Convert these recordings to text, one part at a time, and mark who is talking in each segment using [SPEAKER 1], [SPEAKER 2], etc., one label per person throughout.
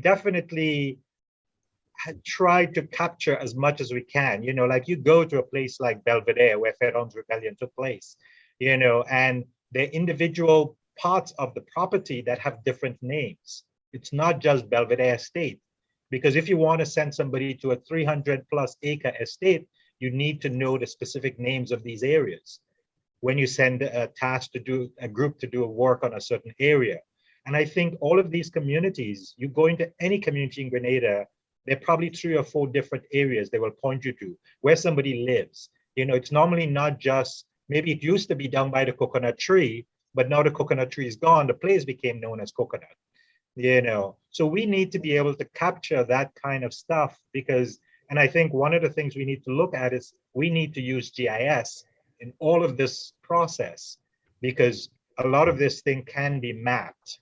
[SPEAKER 1] definitely try to capture as much as we can. Like you go to a place like Belvedere where Ferron's rebellion took place, and the individual parts of the property that have different names. It's not just Belvedere Estate, because if you want to send somebody to a 300 plus acre estate, you need to know the specific names of these areas when you send a task to do a group to do a work on a certain area. And I think all of these communities, you go into any community in Grenada, there are probably 3 or 4 different areas they will point you to where somebody lives. It's normally not just, maybe it used to be down by the coconut tree, but now the coconut tree is gone. The place became known as Coconut. So we need to be able to capture that kind of stuff because, and I think one of the things we need to look at is we need to use GIS in all of this process because a lot of this thing can be mapped.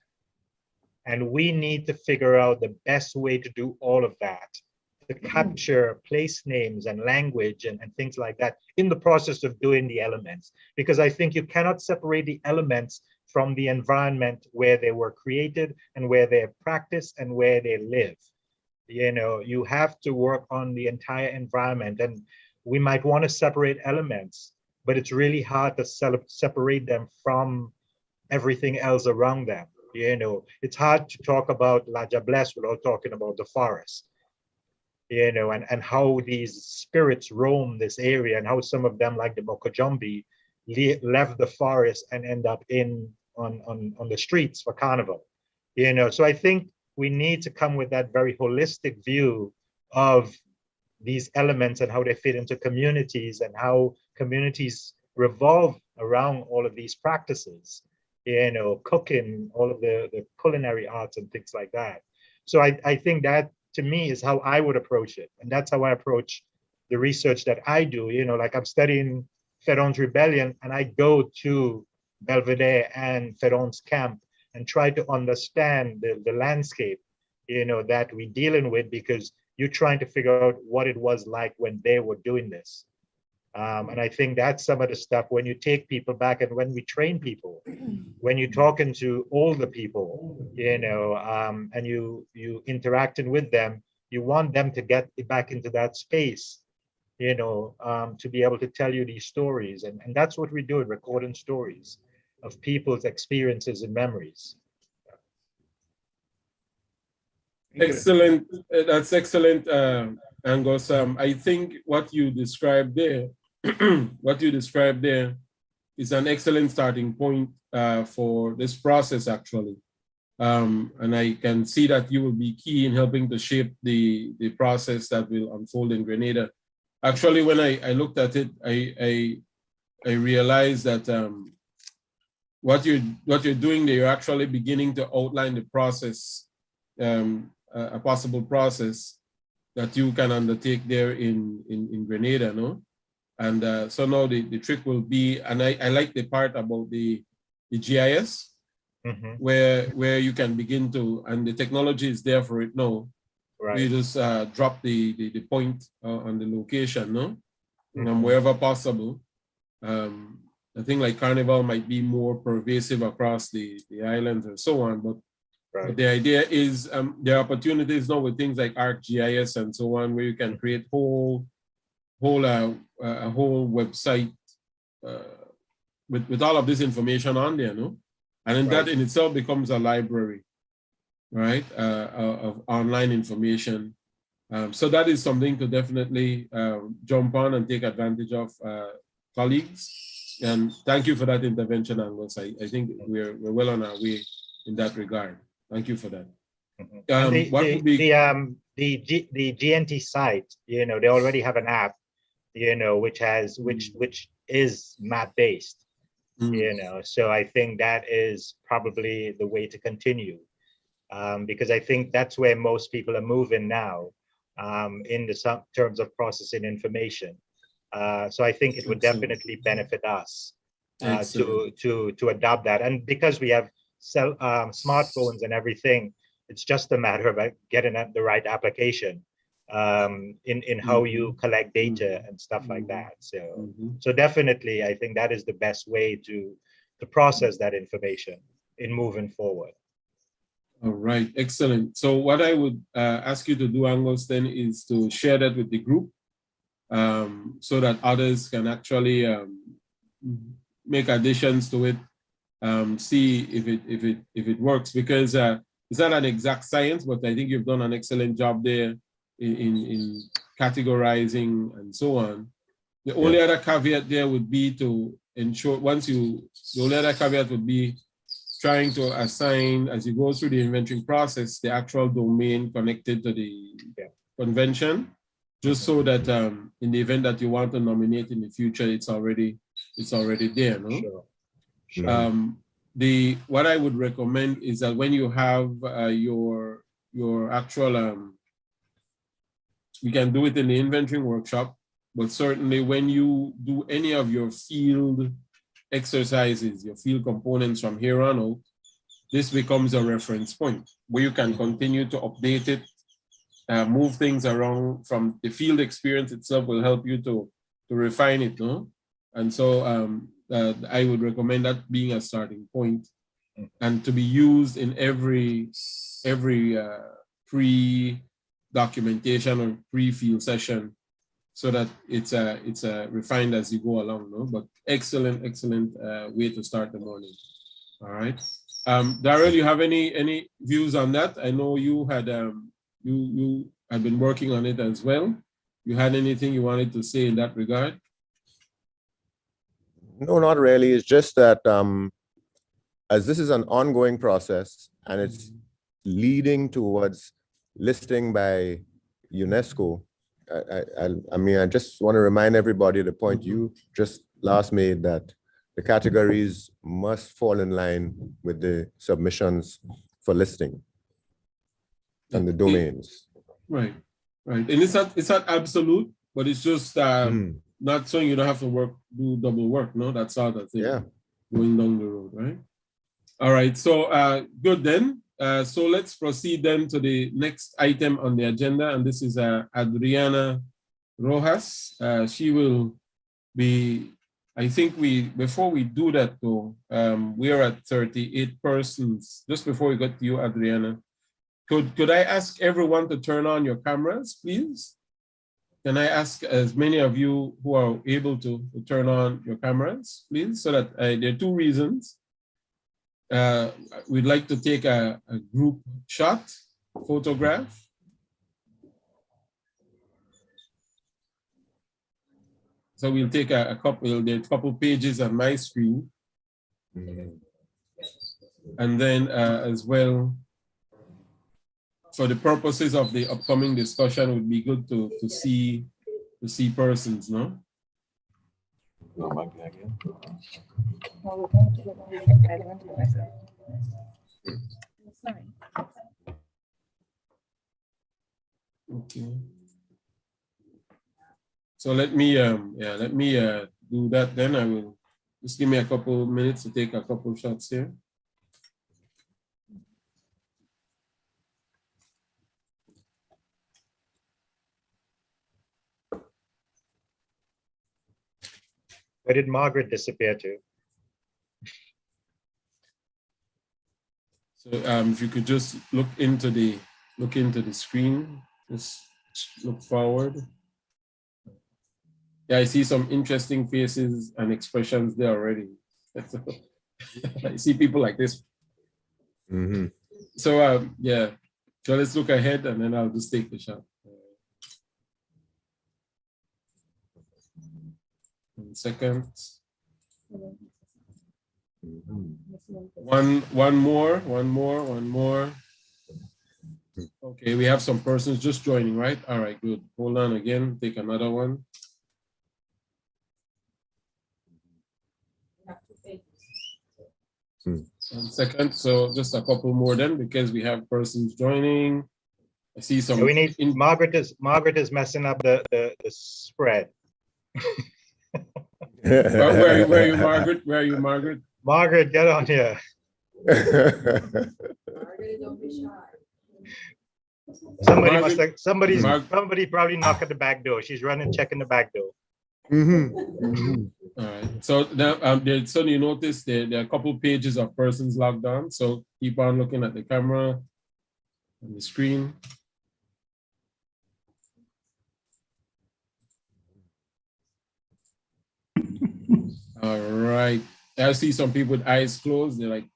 [SPEAKER 1] And we need to figure out the best way to do all of that, to capture place names and language and things like that in the process of doing the elements. Because I think you cannot separate the elements from the environment where they were created and where they're practiced and where they live. You have to work on the entire environment, and we might want to separate elements, but it's really hard to separate them from everything else around them. It's hard to talk about La Jablesse without talking about the forest, and how these spirits roam this area and how some of them, like the Mokojombi, left the forest and end up on the streets for carnival. So I think we need to come with that very holistic view of these elements and how they fit into communities and how communities revolve around all of these practices, cooking, all of the culinary arts and things like that. So I think that to me is how I would approach it. And that's how I approach the research that I do. Like I'm studying Ferron's rebellion and I go to Belvedere and Ferron's camp and try to understand the landscape, that we're dealing with, because you're trying to figure out what it was like when they were doing this. And I think that's some of the stuff when you take people back and when we train people, when you're talking to older people, and you interacting with them, you want them to get back into that space, to be able to tell you these stories. And that's what we do, recording stories of people's experiences and memories.
[SPEAKER 2] Excellent. That's excellent, Angus. I think what you described there, is an excellent starting point for this process, actually. And I can see that you will be key in helping to shape the process that will unfold in Grenada. Actually, when I looked at it, I realized that what you're doing there, you're actually beginning to outline the process, a possible process that you can undertake there in Grenada, no? And so now the trick will be, and I like the part about the GIS, where you can begin to, and the technology is there for it now. Right. You just drop the point on the location, no? Wherever possible. I think like Carnival might be more pervasive across the islands and so on, but But the idea is there are opportunities now with things like ArcGIS and so on, where you can create a whole website with all of this information on there, no? And then that in itself becomes a library, right, of online information. So that is something to definitely jump on and take advantage of, colleagues. And thank you for that intervention, Angus. I think we're well on our way in that regard. Thank you for that.
[SPEAKER 1] The GNT site, you know, they already have an app, you know, which is map based, you know. So I think that is probably the way to continue, because I think that's where most people are moving now, in the terms of processing information. So I think it would definitely benefit us to adopt that. And because we have smartphones and everything, it's just a matter of getting the right application in how you collect data and stuff like that. So so definitely, I think that is the best way to process that information in moving forward.
[SPEAKER 2] All right, excellent. So what I would ask you to do, Angus, then is to share that with the group so that others can actually make additions to it, see if it works, because it's not an exact science, but I think you've done an excellent job there in categorizing and so on. The only other caveat there would be to ensure the only other caveat would be trying to assign, as you go through the inventory process, the actual domain connected to the convention, just so that in the event that you want to nominate in the future, it's already there, no?
[SPEAKER 1] Sure. Sure.
[SPEAKER 2] What I would recommend is that when you have your actual, you can do it in the inventory workshop, but certainly when you do any of your field exercises, your field components from here on out, this becomes a reference point where you can continue to update it, move things around. From the field experience itself will help you to refine it, no? And so I would recommend that being a starting point, and to be used in every pre-documentation or pre-field session, so that it's refined as you go along, no? But excellent way to start the morning. All right, Daryl, you have any views on that? I know you had you had been working on it as well. You had anything you wanted to say in that regard?
[SPEAKER 3] No, not really. It's just that as this is an ongoing process and it's leading towards listing by UNESCO, I mean, I just want to remind everybody the point you just last made, that the categories must fall in line with the submissions for listing and the domains.
[SPEAKER 2] Right. And it's not absolute, but it's just not so you don't have to do double work, no? That's all that thing.
[SPEAKER 3] Yeah.
[SPEAKER 2] Going down the road, right? All right, so good then. So let's proceed then to the next item on the agenda, and this is Adriana Rojas. She will be, I think before we do that though, we are at 38 persons. Just before we get to you, Adriana, could I ask everyone to turn on your cameras, please? Can I ask as many of you who are able to turn on your cameras, please? So that there are two reasons. We'd like to take a group shot, photograph. So we'll take a couple pages on my screen. And then as well, for the purposes of the upcoming discussion, it would be good to see persons, no? Okay. So let me do that then. I will just give me a couple minutes to take a couple shots here.
[SPEAKER 1] Where did Margaret disappear to?
[SPEAKER 2] So if you could just look into the screen, just look forward. Yeah, I see some interesting faces and expressions there already. I see people like this.
[SPEAKER 3] Mm-hmm.
[SPEAKER 2] So yeah, so let's look ahead and then I'll just take the shot. 1 second. One more. Okay, we have some persons just joining, right? All right, good. Hold on again, take another one. One second, so just a couple more then, because we have persons joining. I see some.
[SPEAKER 1] We need Margaret is messing up the spread.
[SPEAKER 2] Where are you, Margaret? Where are you, Margaret?
[SPEAKER 1] Margaret, get on here.
[SPEAKER 4] Margaret, don't be shy.
[SPEAKER 1] Somebody probably knocked at the back door. She's running, checking the back door.
[SPEAKER 2] All right. So now, so you notice there are a couple pages of persons logged on. So keep on looking at the camera. on the screen. All right. I see some people with eyes closed. They're like,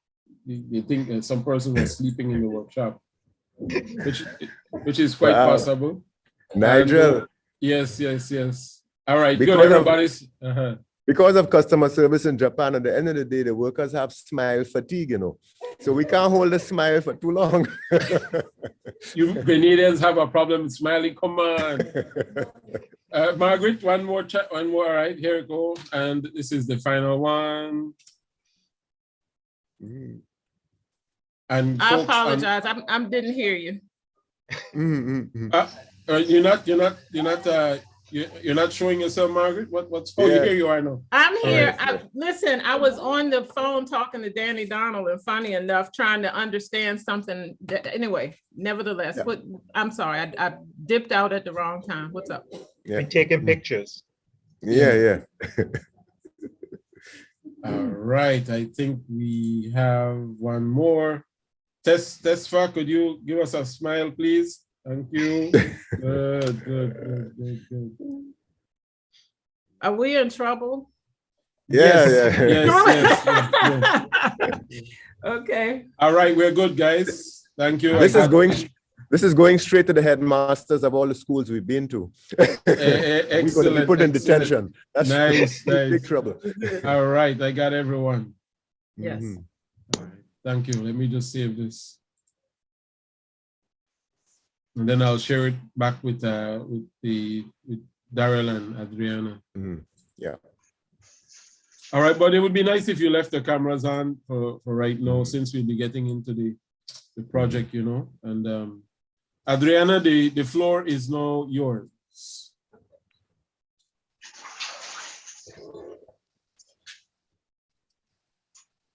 [SPEAKER 2] they think that some person was sleeping in the workshop, which is quite possible.
[SPEAKER 3] Nigel.
[SPEAKER 2] And, yes. All right,
[SPEAKER 3] Because
[SPEAKER 2] good. Everybody's.
[SPEAKER 3] Because of customer service in Japan, at the end of the day, the workers have smile fatigue, you know. So we can't hold the smile for too long.
[SPEAKER 2] You Grenadians have a problem smiling. Come on. Margaret, one more. All right, here we go. And this is the final one. And
[SPEAKER 5] I apologize. I didn't hear you.
[SPEAKER 2] You're not showing yourself, Margaret. What's here you are now.
[SPEAKER 5] I'm here.
[SPEAKER 2] Right.
[SPEAKER 5] Listen, I was on the phone talking to Danny Donald, and funny enough, trying to understand something. Anyway, nevertheless, I'm sorry, I dipped out at the wrong time. What's up?
[SPEAKER 1] Yeah. We're taking pictures.
[SPEAKER 3] Yeah.
[SPEAKER 2] All right, I think we have one more. Tesfa, could you give us a smile, please? Thank you. Good.
[SPEAKER 5] Are we in trouble?
[SPEAKER 3] Yes.
[SPEAKER 5] Okay.
[SPEAKER 2] All right, we're good, guys. Thank you.
[SPEAKER 3] This is going straight to the headmasters of all the schools we've been to. We're going to be put in detention. That's
[SPEAKER 2] nice.
[SPEAKER 3] Big trouble.
[SPEAKER 2] All right, I got everyone.
[SPEAKER 5] Yes.
[SPEAKER 2] All right. Thank you. Let me just save this. And then I'll share it back with Daryl and Adriana.
[SPEAKER 3] Yeah.
[SPEAKER 2] All right, but it would be nice if you left the cameras on for right now, since we'll be getting into the project, you know. And Adriana, the floor is now yours.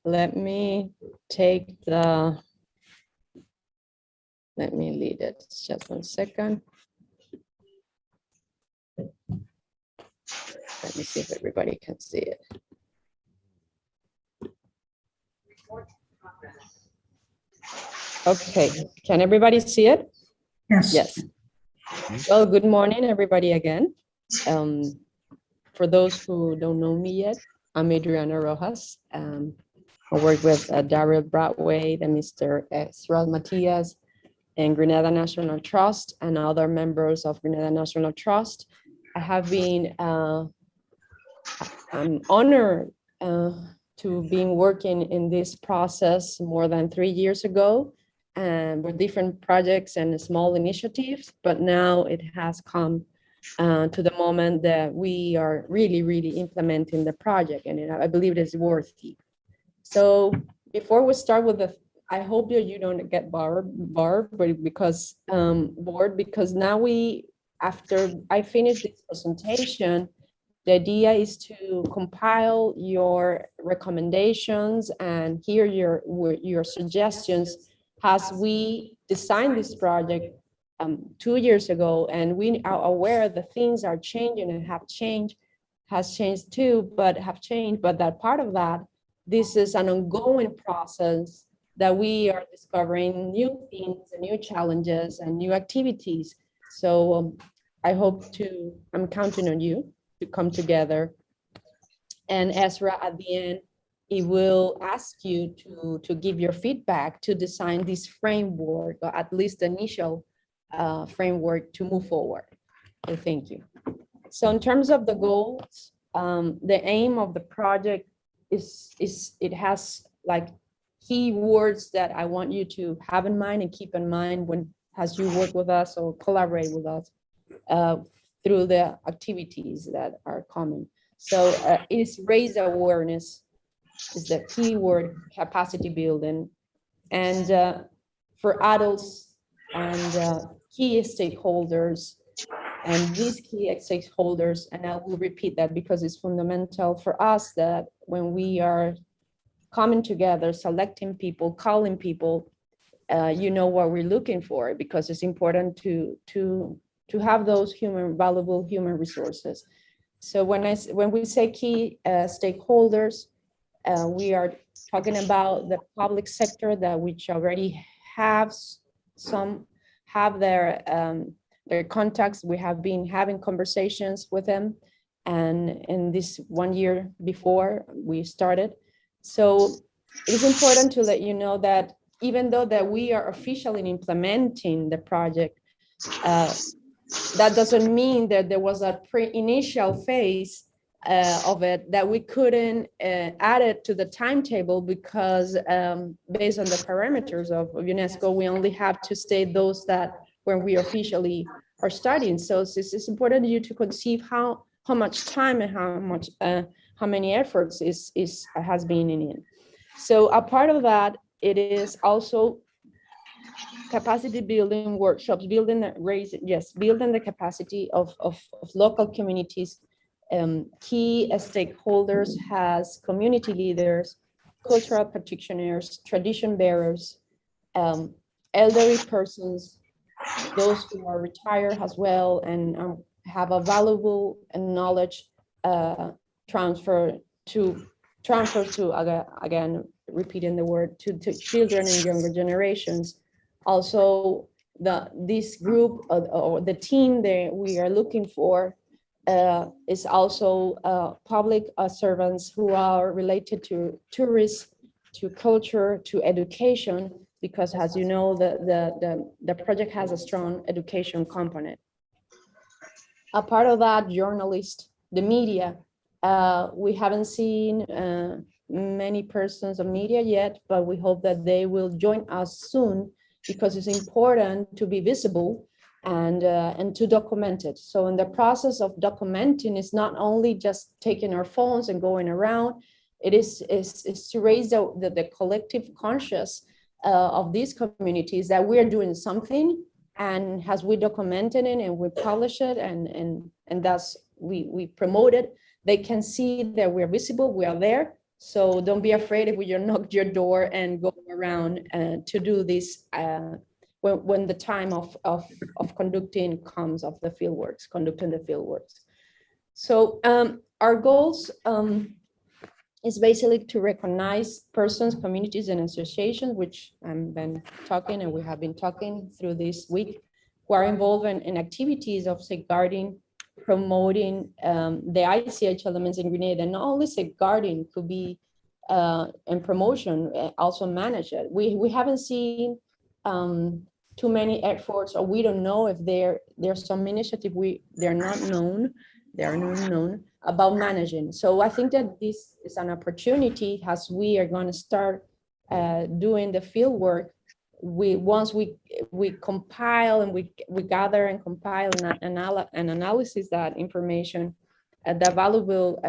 [SPEAKER 6] Let me lead it. Just 1 second. Let me see if everybody can see it. Okay, can everybody see it? Yes. Well, good morning, everybody again. For those who don't know me yet, I'm Adriana Rojas. I work with Daryl Broadway, and Mr. Ezra Matias, and Grenada National Trust, and other members of Grenada National Trust. I have been, I'm honored to be working in this process more than 3 years ago, and with different projects and small initiatives, but now it has come to the moment that we are really implementing the project, and I believe it is worthy. So before we start with I hope that you don't get bored, but because now after I finish this presentation, the idea is to compile your recommendations and hear your suggestions as we designed this project 2 years ago, and we are aware that things are changing and has changed too, but that part of that, this is an ongoing process that we are discovering new things and new challenges and new activities. So I'm counting on you to come together. And Ezra, at the end, he will ask you to give your feedback to design this framework, or at least the initial framework to move forward. So thank you. So in terms of the goals, the aim of the project it has like key words that I want you to have in mind and keep in mind as you work with us or collaborate with us through the activities that are common. So it is raise awareness is the key word, capacity building, and for adults and key stakeholders. And these key stakeholders, and I will repeat that because it's fundamental for us that when we are coming together, selecting people, calling people, you know what we're looking for, because it's important to have those valuable human resources. So when we say key stakeholders, we are talking about the public sector which already has some have their contacts. We have been having conversations with them, and in this 1 year before we started. So it is important to let you know that even though that we are officially implementing the project, that doesn't mean that there was a initial phase of it that we couldn't add it to the timetable, because based on the parameters of UNESCO, we only have to state those that when we officially are studying. So it's important you to conceive how much time and how many efforts has been in it. So a part of that, it is also capacity building workshops, building the capacity of local communities. Key stakeholders has community leaders, cultural practitioners, tradition bearers, elderly persons, those who are retired as well, and have a valuable knowledge transfer to again, repeating the word, to children and younger generations. Also, this group or the team that we are looking for is also public servants who are related to tourism, to culture, to education, because as you know, the project has a strong education component. A part of that, journalists, the media. We haven't seen many persons of media yet, but we hope that they will join us soon, because it's important to be visible and to document it. So in the process of documenting, it's not only just taking our phones and going around, it is to raise the collective conscious of these communities that we're doing something, and as we documented it and we publish it and thus we promote it, they can see that we're visible, we are there. So don't be afraid if we knock your door and go around to do this when the time of conducting comes, of the fieldworks, conducting the fieldworks. So our goals is basically to recognize persons, communities, and associations, which I've been talking and we have been talking through this week, who are involved in activities of safeguarding, promoting the ICH elements in Grenada. Not only safeguarding, could be and promotion, also manage it. We haven't seen too many efforts, or we don't know if there's some initiative they're not known about managing. So I think that this is an opportunity, as we are going to start doing the field work. Once we compile and we gather and compile and analysis that information, the valuable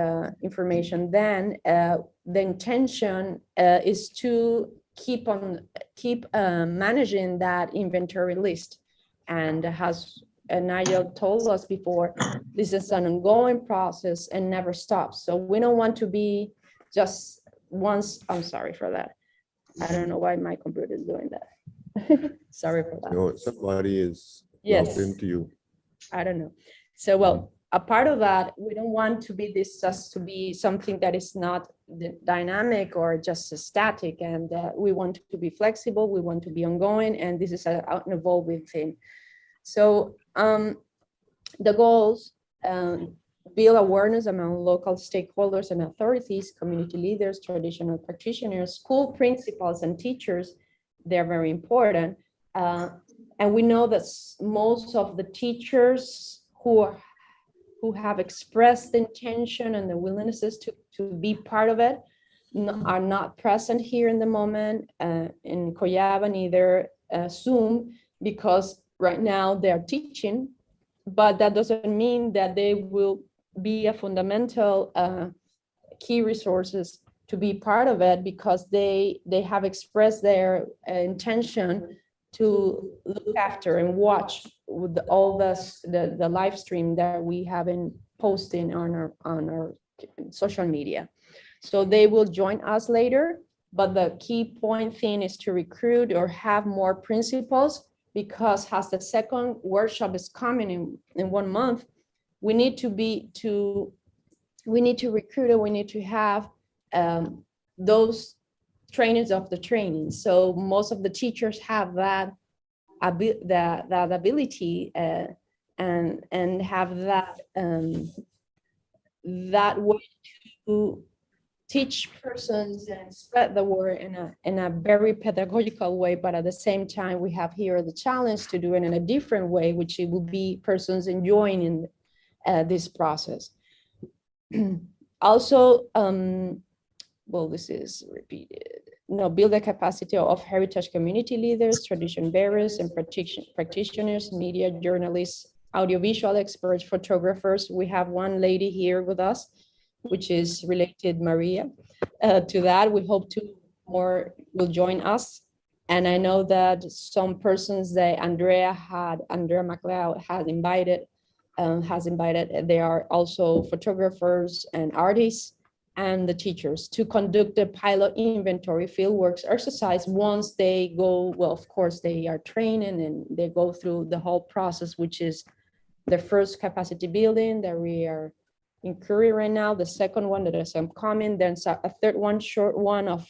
[SPEAKER 6] information, then the intention is to keep managing that inventory list. And as Nigel told us before, this is an ongoing process and never stops. So we don't want to be just once. I'm sorry for that. I don't know why my computer is doing that. Sorry for that.
[SPEAKER 3] No, somebody is
[SPEAKER 6] Yes.
[SPEAKER 3] logged into you.
[SPEAKER 6] I don't know. So, well, a part of that, we don't want to be this just to be something that is not dynamic or just static, and we want to be flexible, we want to be ongoing, and this is an evolving thing. So the goals, build awareness among local stakeholders and authorities, community leaders, traditional practitioners, school principals and teachers. They're very important. And we know that most of the teachers who have expressed the intention and the willingness to be part of it are not present here in the moment in Coyaba, neither Zoom, because right now they're teaching, but that doesn't mean that they will be a fundamental key resources to be part of it, because they have expressed their intention to look after and watch with all the live stream that we have been posting on our social media. So they will join us later, but the key point thing is to recruit or have more principals, because as the second workshop is coming in 1 month, we need to recruit, and we need to have those trainings of the training. So most of the teachers have that that ability and have that way to teach persons and spread the word in a very pedagogical way, but at the same time, we have here the challenge to do it in a different way, which it will be persons enjoying in this process. Also, well, this is repeated. No, build the capacity of heritage community leaders, tradition bearers, and practitioners, media journalists, audiovisual experts, photographers. We have one lady here with us, which is related, Maria. To that, we hope more will join us. And I know that some persons that Andrea McLeod has invited, they are also photographers and artists and the teachers to conduct the pilot inventory fieldworks exercise. Once they go, well, of course, they are training and they go through the whole process, which is the first capacity building that we are incurring right now. The second one that is coming, then a third one, short one of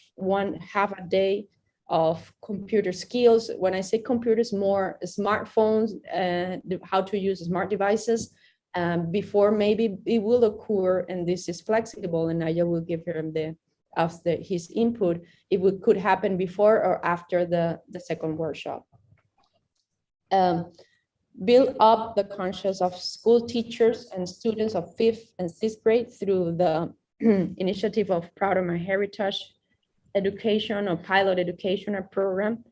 [SPEAKER 6] half a day of computer skills. When I say computers, more smartphones, how to use smart devices. Before maybe it will occur, and this is flexible, and I will give him his input. It could happen before or after the second workshop. Build up the conscience of school teachers and students of 5th and 6th grade through the initiative of Proud of My Heritage education or pilot educational program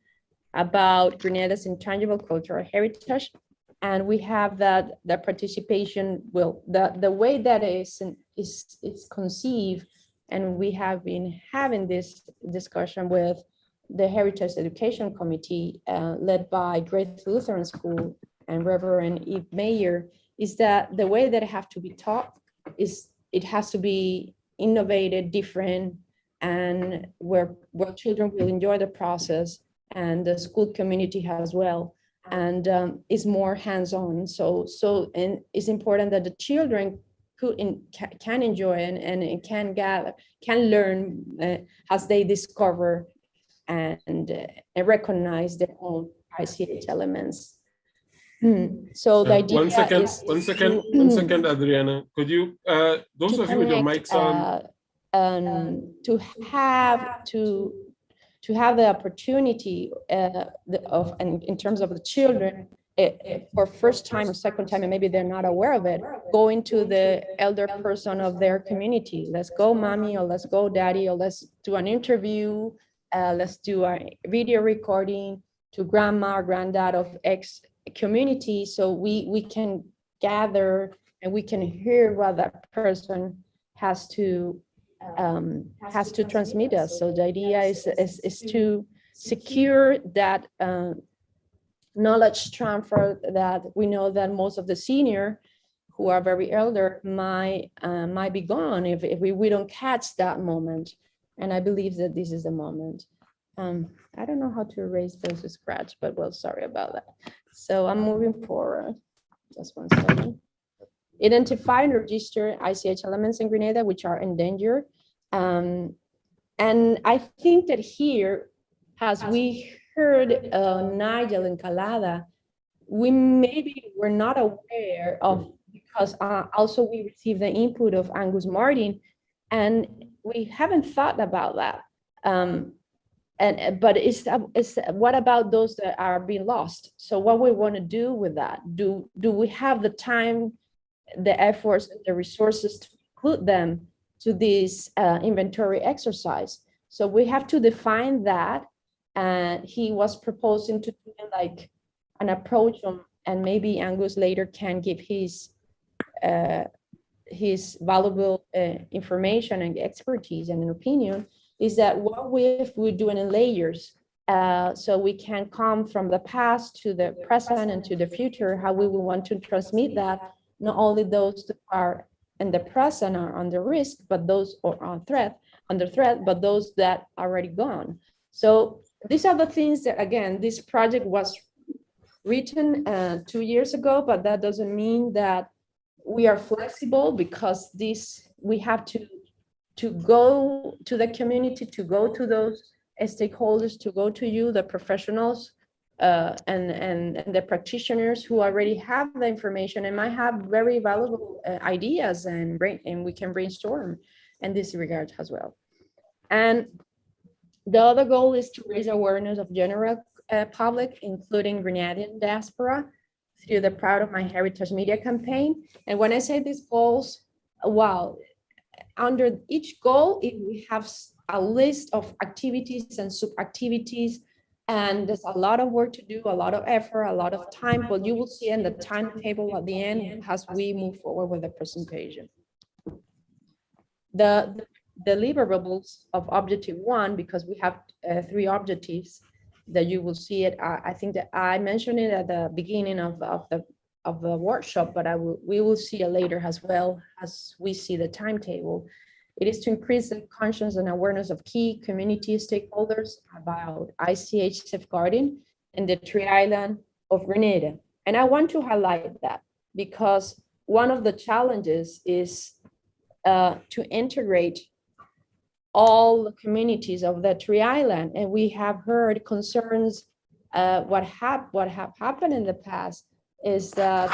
[SPEAKER 6] about Grenada's intangible cultural heritage. And we have that participation, well, the way that is conceived, and we have been having this discussion with the Heritage Education Committee led by Great Lutheran School and Reverend Eve Mayer, is that the way that it have to be taught is it has to be innovative, different, and where children will enjoy the process and the school community as well, and is more hands-on. So and it's important that the children can enjoy and can learn as they discover and recognize their own ICH elements. So the idea
[SPEAKER 2] one second, Adriana. Could you, those of you with your mics on,
[SPEAKER 6] to have the opportunity in terms of the children for first time or second time, and maybe they're not aware of it, go into the elder person of their community. Let's go, mommy, or let's go, daddy, or let's do an interview. Let's do a video recording to grandma or granddad of X community, so we can gather and we can hear what that person has to transmit us. So the idea is to secure that knowledge transfer, that we know that most of the senior who are very elder might be gone if we don't catch that moment. And I believe that this is the moment. I don't know how to erase those scratch, but well, sorry about that. So I'm moving forward. Just 1 second. Identify and register ICH elements in Grenada which are endangered. And I think that here, as we heard Nigel and Calada, we maybe were not aware of, because also we received the input of Angus Martin, and we haven't thought about that. But it's what about those that are being lost? So what we want to do with that? Do we have the time, the efforts, the resources to include them to this inventory exercise? So we have to define that. And he was proposing to do like an approach on, and maybe Angus later can give his valuable information and expertise and an opinion, is that what if we're doing in layers, so we can come from the past to the present and to the future, how we will want to transmit that, not only those that are in the present are under risk, but those are under threat, but those that are already gone. So these are the things that, again, this project was written 2 years ago, but that doesn't mean that we are flexible, because we have to go to the community, to go to those stakeholders, to go to you, the professionals and the practitioners who already have the information and might have very valuable ideas and we can brainstorm in this regard as well. And the other goal is to raise awareness of general public, including Grenadian diaspora, through the Proud of My Heritage media campaign. And when I say these goals, wow, under each goal, we have a list of activities and sub-activities, and there's a lot of work to do, a lot of effort, a lot of time, but you will see in the timetable at the end as we move forward with the presentation. The deliverables of objective 1, because we have 3 objectives that you will see it. I think that I mentioned it at the beginning of the workshop, but we will see it later as well as we see the timetable. It is to increase the conscience and awareness of key community stakeholders about ICH safeguarding in the Tree Island of Grenada. And I want to highlight that because one of the challenges is to integrate all the communities of the Tree Island. And we have heard concerns, what have happened in the past is that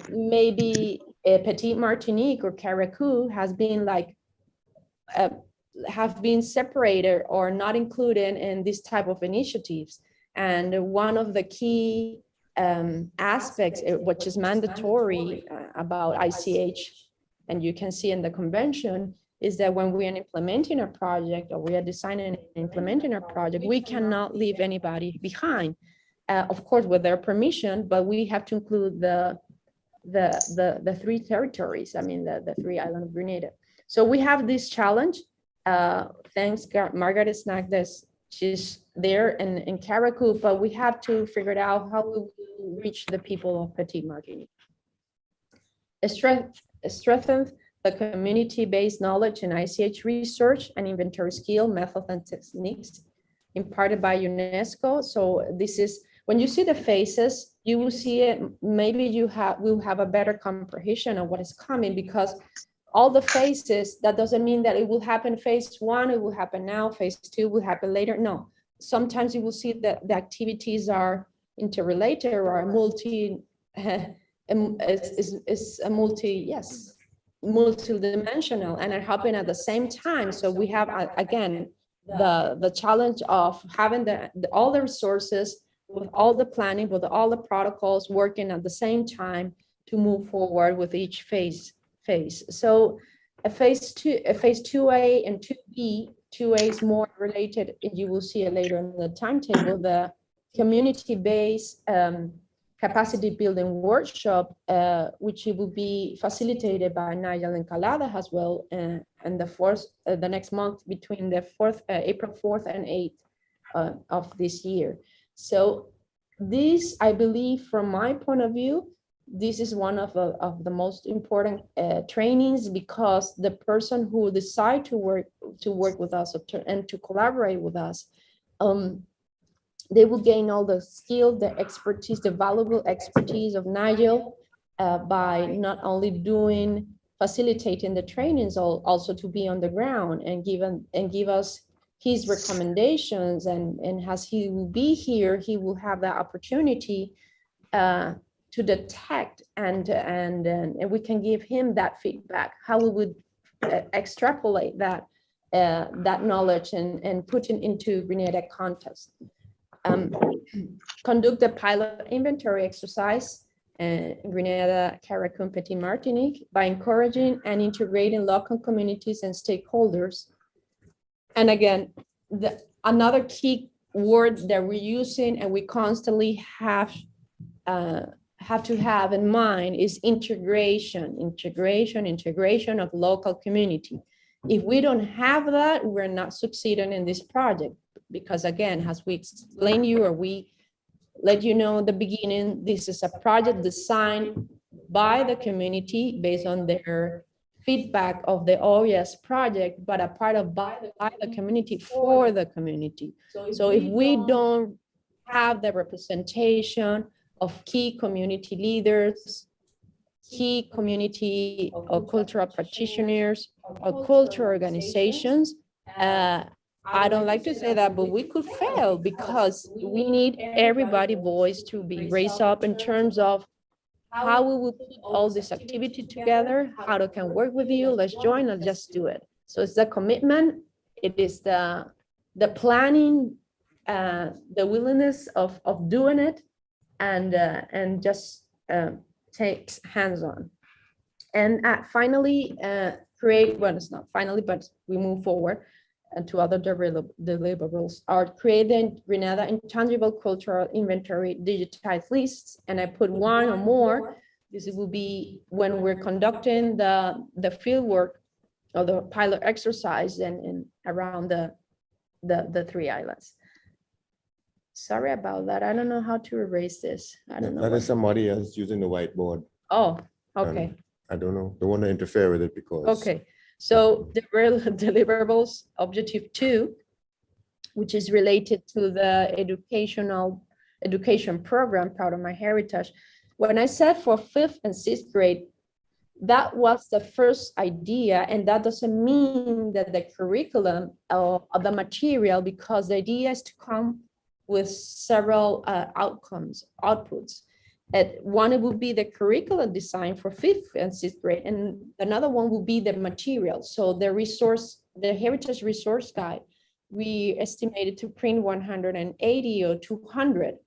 [SPEAKER 6] maybe a Petite Martinique or Carriacou has been like, have been separated or not included in this type of initiatives. And one of the key aspects, which is mandatory about ICH, and you can see in the convention, is that when we are implementing a project or we are designing and implementing a project, we cannot leave anybody behind. Of course, with their permission, but we have to include the 3 territories, I mean, the 3 islands of Grenada. So we have this challenge. Thanks, Margaret Snack, she's there in Carriacou, but we have to figure out how we will reach the people of Petite Martinique. Strengthen the community-based knowledge in ICH research and inventory skill, methods, and techniques imparted by UNESCO. So this is, when you see the faces, you will see it, maybe will have a better comprehension of what is coming, because all the phases, that doesn't mean that it will happen phase 1, it will happen now, phase 2 will happen later. No, sometimes you will see that the activities are interrelated or are multi-dimensional and are happening at the same time. So we have, again, the challenge of having all the resources, with all the planning, with all the protocols working at the same time to move forward with each phase. So a phase 2A and 2B, 2A is more related, and you will see it later in the timetable, the community-based capacity building workshop, which will be facilitated by Nigel and Calada as well, and the next month between the April 4th and 8th of this year. So this, I believe, from my point of view, this is one of the most important trainings, because the person who decide to work with us and to collaborate with us, they will gain all the skill, the expertise, the valuable expertise of Nigel by not only facilitating the trainings, also to be on the ground and give us his recommendations. And as he will be here, he will have the opportunity to detect and we can give him that feedback, how we would extrapolate that knowledge and put it into Grenada context. Conduct the pilot inventory exercise in Grenada, Carriacou, Petite Martinique by encouraging and integrating local communities and stakeholders. And again, another key word that we're using and we constantly have to have in mind is integration of local community. If we don't have that, we're not succeeding in this project, because again, as we explain you, or we let you know at the beginning, this is a project designed by the community based on their feedback of the OES project, but a part of by the community for the community. So if we don't have the representation of key community leaders, key community or cultural practitioners or cultural organizations, I don't like to say that, but we could fail because we need everybody voice to be raised up in terms of how we will put all this activity together, how they can work with you, let's join and just do it. So it's the commitment, it is the planning, the willingness of doing it, and just takes hands-on. And finally, create, well, it's not finally, but we move forward and to other deliverables are creating Grenada intangible cultural inventory digitized lists. And I put one or more. This will be when we're conducting the field work or the pilot exercise and around the 3 islands. Sorry about that. I don't know how to erase this. I don't know.
[SPEAKER 3] That is somebody else using the whiteboard.
[SPEAKER 6] Oh, okay.
[SPEAKER 3] I don't know. Don't want to interfere with it because.
[SPEAKER 6] Okay. So the real deliverables, objective 2, which is related to the education program, Proud of My Heritage. When I said for 5th and 6th grade, that was the first idea, and that doesn't mean that the curriculum or the material, because the idea is to come with several outputs. One would be the curriculum design for 5th and 6th grade, and another one would be the material. So the Heritage Resource Guide, we estimated to print 180 or 200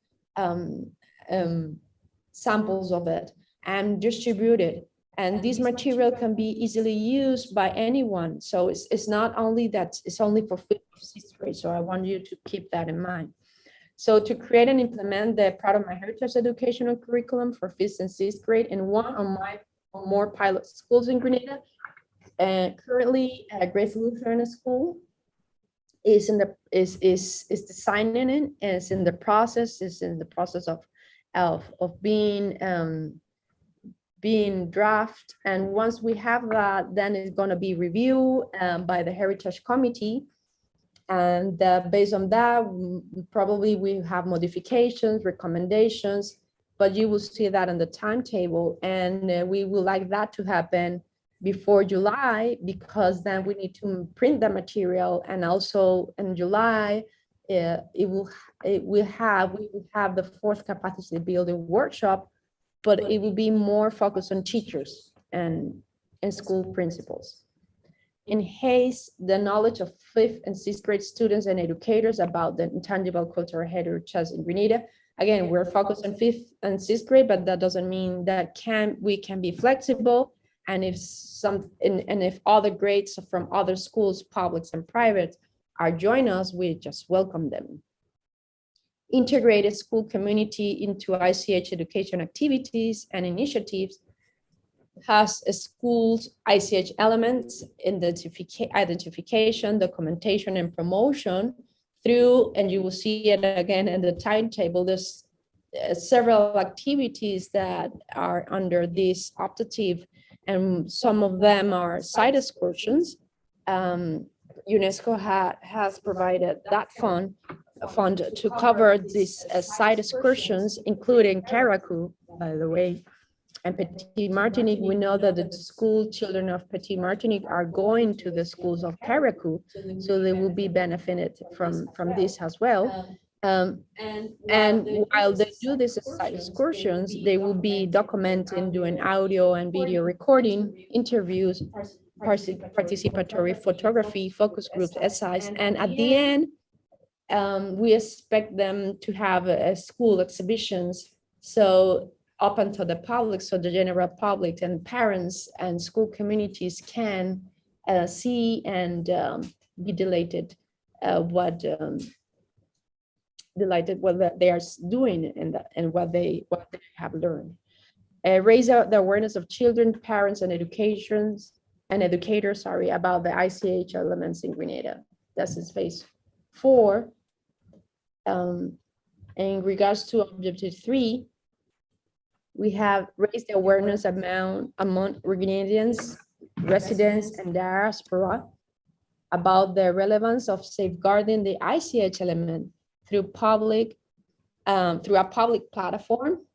[SPEAKER 6] samples of it and distribute it. And this material can be easily used by anyone. So it's not only that, it's only for 5th or 6th grade. So I want you to keep that in mind. So to create and implement the Proud of My Heritage educational curriculum for 5th and 6th grade in one or more pilot schools in Grenada. Currently, Grace Lutheran School is designing it, and is in the process of being draft. And once we have that, then it's going to be reviewed by the Heritage Committee. And based on that, probably we have modifications, recommendations, but you will see that in the timetable. And we would like that to happen before July, because then we need to print the material. And also in July, we will have the 4th capacity building workshop, but it will be more focused on teachers and school principals. Enhance the knowledge of 5th and 6th grade students and educators about the intangible cultural heritage in Grenada. Again, we're focused on 5th and 6th grade, but that doesn't mean that we can be flexible. And if other grades from other schools, publics and private, are joining us, we just welcome them. Integrated school community into ICH education activities and initiatives. Has a school's ICH elements, identification, documentation, and promotion through, and you will see it again in the timetable, there's several activities that are under this optative, and some of them are site excursions. UNESCO has provided that fund to cover these site excursions, including Caracu, by the way, and Petit Martinique. We know that the school children of Petit Martinique are going to the schools of Caracu, so they will be benefited from this as well. And while they do these site excursions, they will be documenting, doing audio and video recording, interviews, participatory photography, focus groups, essays, and at the end, we expect them to have school exhibitions. So open to the public, so the general public and parents and school communities can see and be delighted what they are doing and what they have learned. Raise the awareness of children, parents, and educators about the ICH elements in Grenada. That's in phase 4. In regards to objective 3, we have raised the awareness among Grenadians, residents, and diaspora about the relevance of safeguarding the ICH element through a public platform.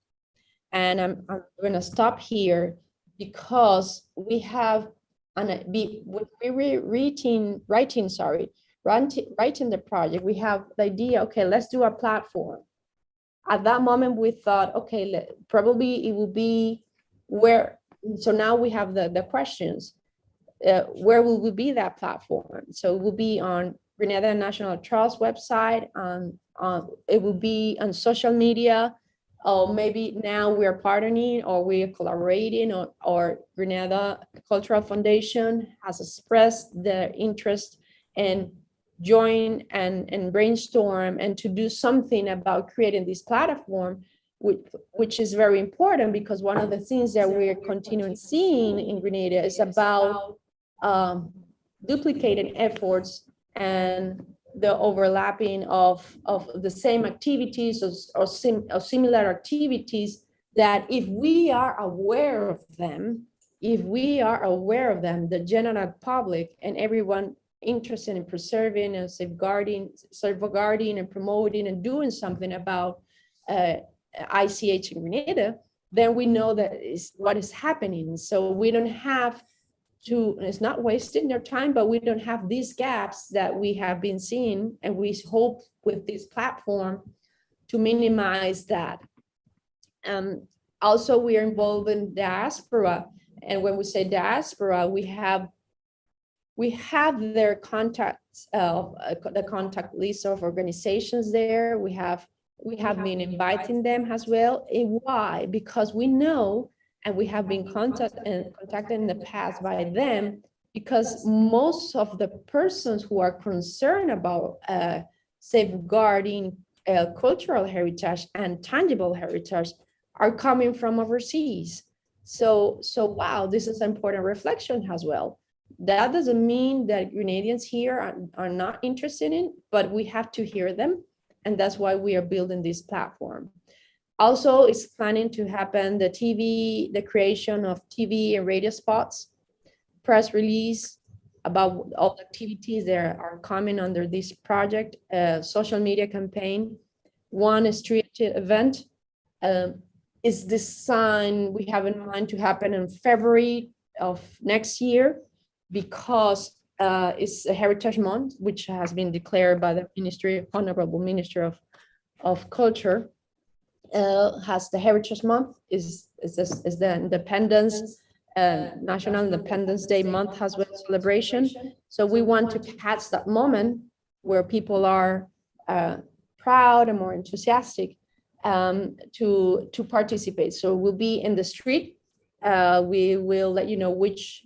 [SPEAKER 6] And I'm going to stop here because we have when we were writing writing the project, we have the idea, okay, let's do a platform. At that moment, we thought, okay, probably it will be where, so now we have the questions. Where will we be that platform? So it will be on Grenada National Trust website, it will be on social media, or maybe now we're partnering or we're collaborating, or Grenada Cultural Foundation has expressed their interest in join and brainstorm and to do something about creating this platform, which is very important, because one of the things that we're continuing seeing in Grenada is about duplicating efforts and the overlapping of the same activities or similar activities, that if we are aware of them, the general public and everyone interested in preserving and safeguarding and promoting and doing something about ICH in Grenada, then we know that is what is happening. So we don't have to, it's not wasting their time, but we don't have these gaps that we have been seeing, and we hope with this platform to minimize that. Also, we are involved in diaspora, and when we say diaspora, we have their contacts, the contact list of organizations there. We have been inviting them as well. And why? Because we know, and we have been contacted in the past by them, because most of the persons who are concerned about safeguarding cultural heritage and tangible heritage are coming from overseas. So wow, this is an important reflection as well. That doesn't mean that Grenadians here are not interested in, but we have to hear them. And that's why we are building this platform. Also, it's planning to happen the creation of TV and radio spots, press release about all the activities that are coming under this project, social media campaign. One street event is designed, we have in mind to happen in February of next year, because it's a Heritage Month, which has been declared by the Honorable Minister of Culture. Has the Heritage Month, is the Independence, National Independence Day month as well, celebration. So we want to catch that moment where people are proud and more enthusiastic to participate. So we'll be in the street. We will let you know which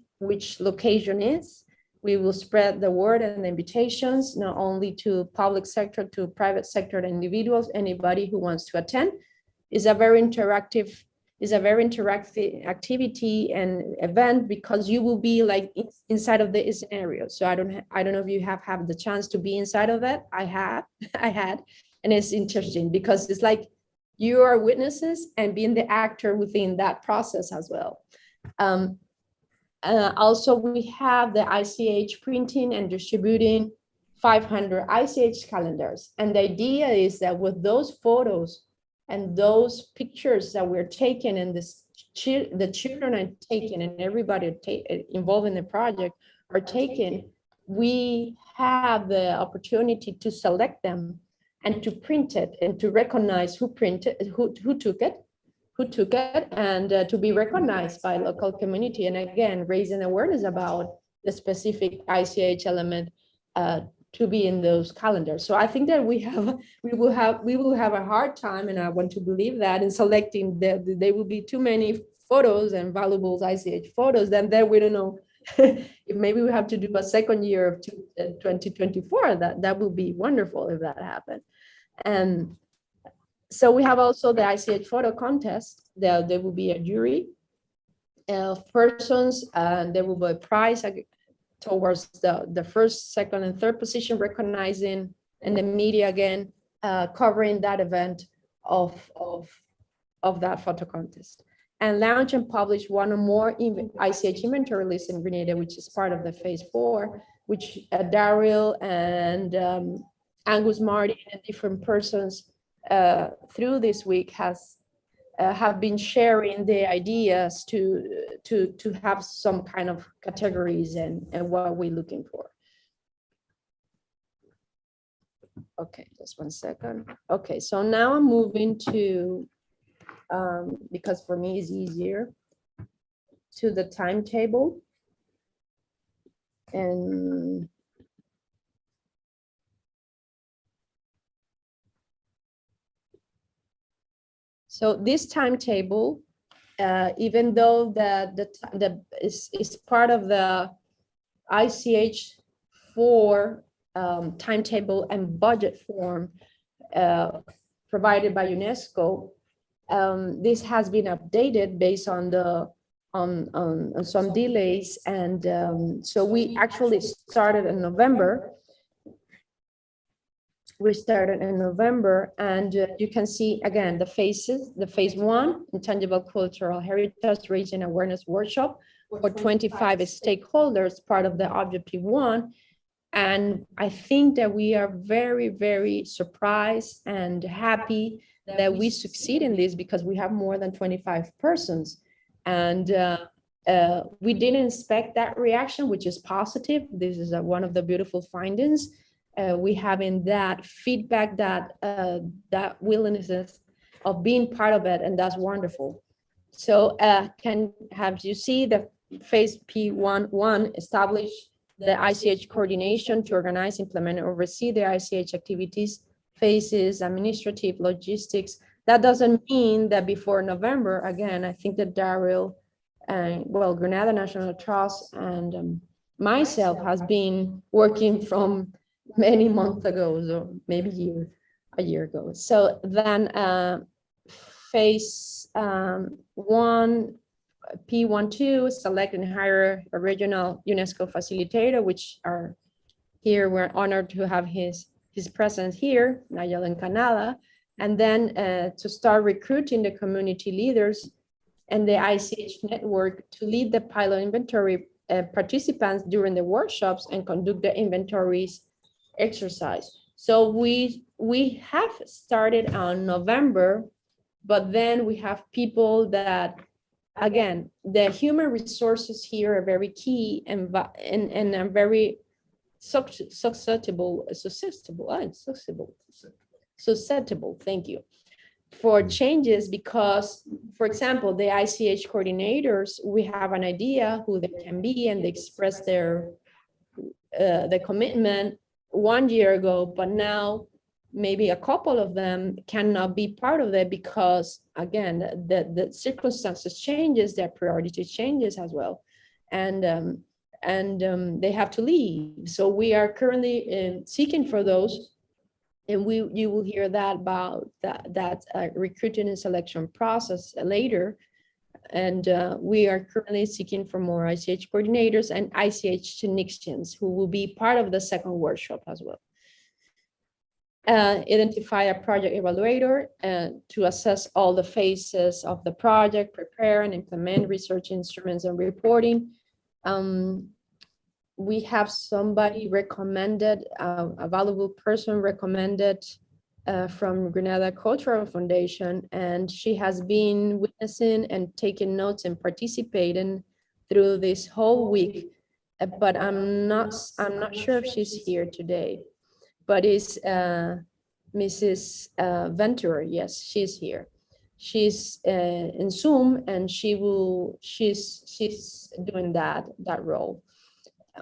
[SPEAKER 6] location is. We will spread the word and the invitations, not only to public sector, to private sector and individuals, anybody who wants to attend. It's a very interactive activity and event, because you will be like inside of the scenario. So I don't know if you have had the chance to be inside of that. I had, and it's interesting because it's like you are witnesses and being the actor within that process as well. Also, we have the ICH printing and distributing 500 ICH calendars. And the idea is that with those photos and those pictures that we're taking, and the children are taking, and everybody involved in the project are taken, we have the opportunity to select them and to print it and to recognize who printed, who took it, and to be recognized by local community. And again, raising awareness about the specific ICH element to be in those calendars. So I think that we will have a hard time, and I want to believe that, in selecting there will be too many photos and valuable ICH photos. Then we don't know if maybe we have to do a second year of 2024. That would be wonderful if that happened. And so we have also the ICH photo contest. There will be a jury of persons, and there will be a prize towards the first, second, and third position, recognizing, and the media again covering that event of that photo contest, and launch and publish one or more ICH inventory lists in Grenada, which is part of the phase 4, which Daryl and Angus Martin and different persons through this week have been sharing the ideas to have some kind of categories and what we're looking for. Okay, just 1 second. Okay, so now I'm moving to, because for me it's easier, to the timetable. And so this timetable, even though the is part of the ICH 4 timetable and budget form provided by UNESCO, this has been updated based on the on some delays, and so we actually started in November. We started in November, and you can see again the phases. The phase 1, intangible cultural heritage raising awareness workshop for 25 stakeholders, part of the objective 1. And I think that we are very, very surprised and happy that we succeed in this, because we have more than 25 persons. And we didn't expect that reaction, which is positive. This is one of the beautiful findings. We having that feedback, that willingness of being part of it, and that's wonderful. So can have you see the phase P1 establish the ICH coordination to organize, implement, and oversee the ICH activities, phases, administrative, logistics. That doesn't mean that before November, again, I think that Daryl and Grenada National Trust and myself has been working from many months ago, so maybe a year ago. So then phase 1, P12, select and hire a regional UNESCO facilitator, which are here. We're honored to have his presence here, Nigel in Canada, and then to start recruiting the community leaders and the ICH network to lead the pilot inventory participants during the workshops and conduct the inventories exercise. So we have started on November, but then we have people that, again, the human resources here are very key and are very susceptible, thank you, for changes, because, for example, the ICH coordinators, we have an idea who they can be, and they express their the commitment 1 year ago, but now maybe a couple of them cannot be part of it because, again, the circumstances changes, their priority changes as well, and they have to leave. So we are currently seeking for those, and you will hear that about that recruiting and selection process later. And we are currently seeking for more ICH coordinators and ICH technicians who will be part of the second workshop as well. Identify a project evaluator to assess all the phases of the project, prepare and implement research instruments and reporting. We have somebody recommended, a valuable person recommended from Grenada Cultural Foundation, and she has been witnessing and taking notes and participating through this whole week. But I'm not sure if she's here today. But it's Mrs. Ventura. Yes, she's here. She's in Zoom, and she's doing that role.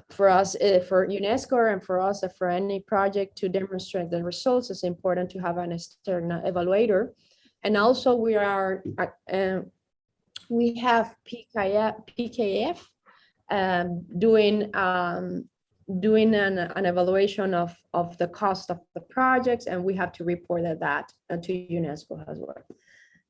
[SPEAKER 6] For us, for UNESCO, and for us, for any project to demonstrate the results, it's important to have an external evaluator. And also we have PKF doing an evaluation of the cost of the projects, and we have to report that to UNESCO as well.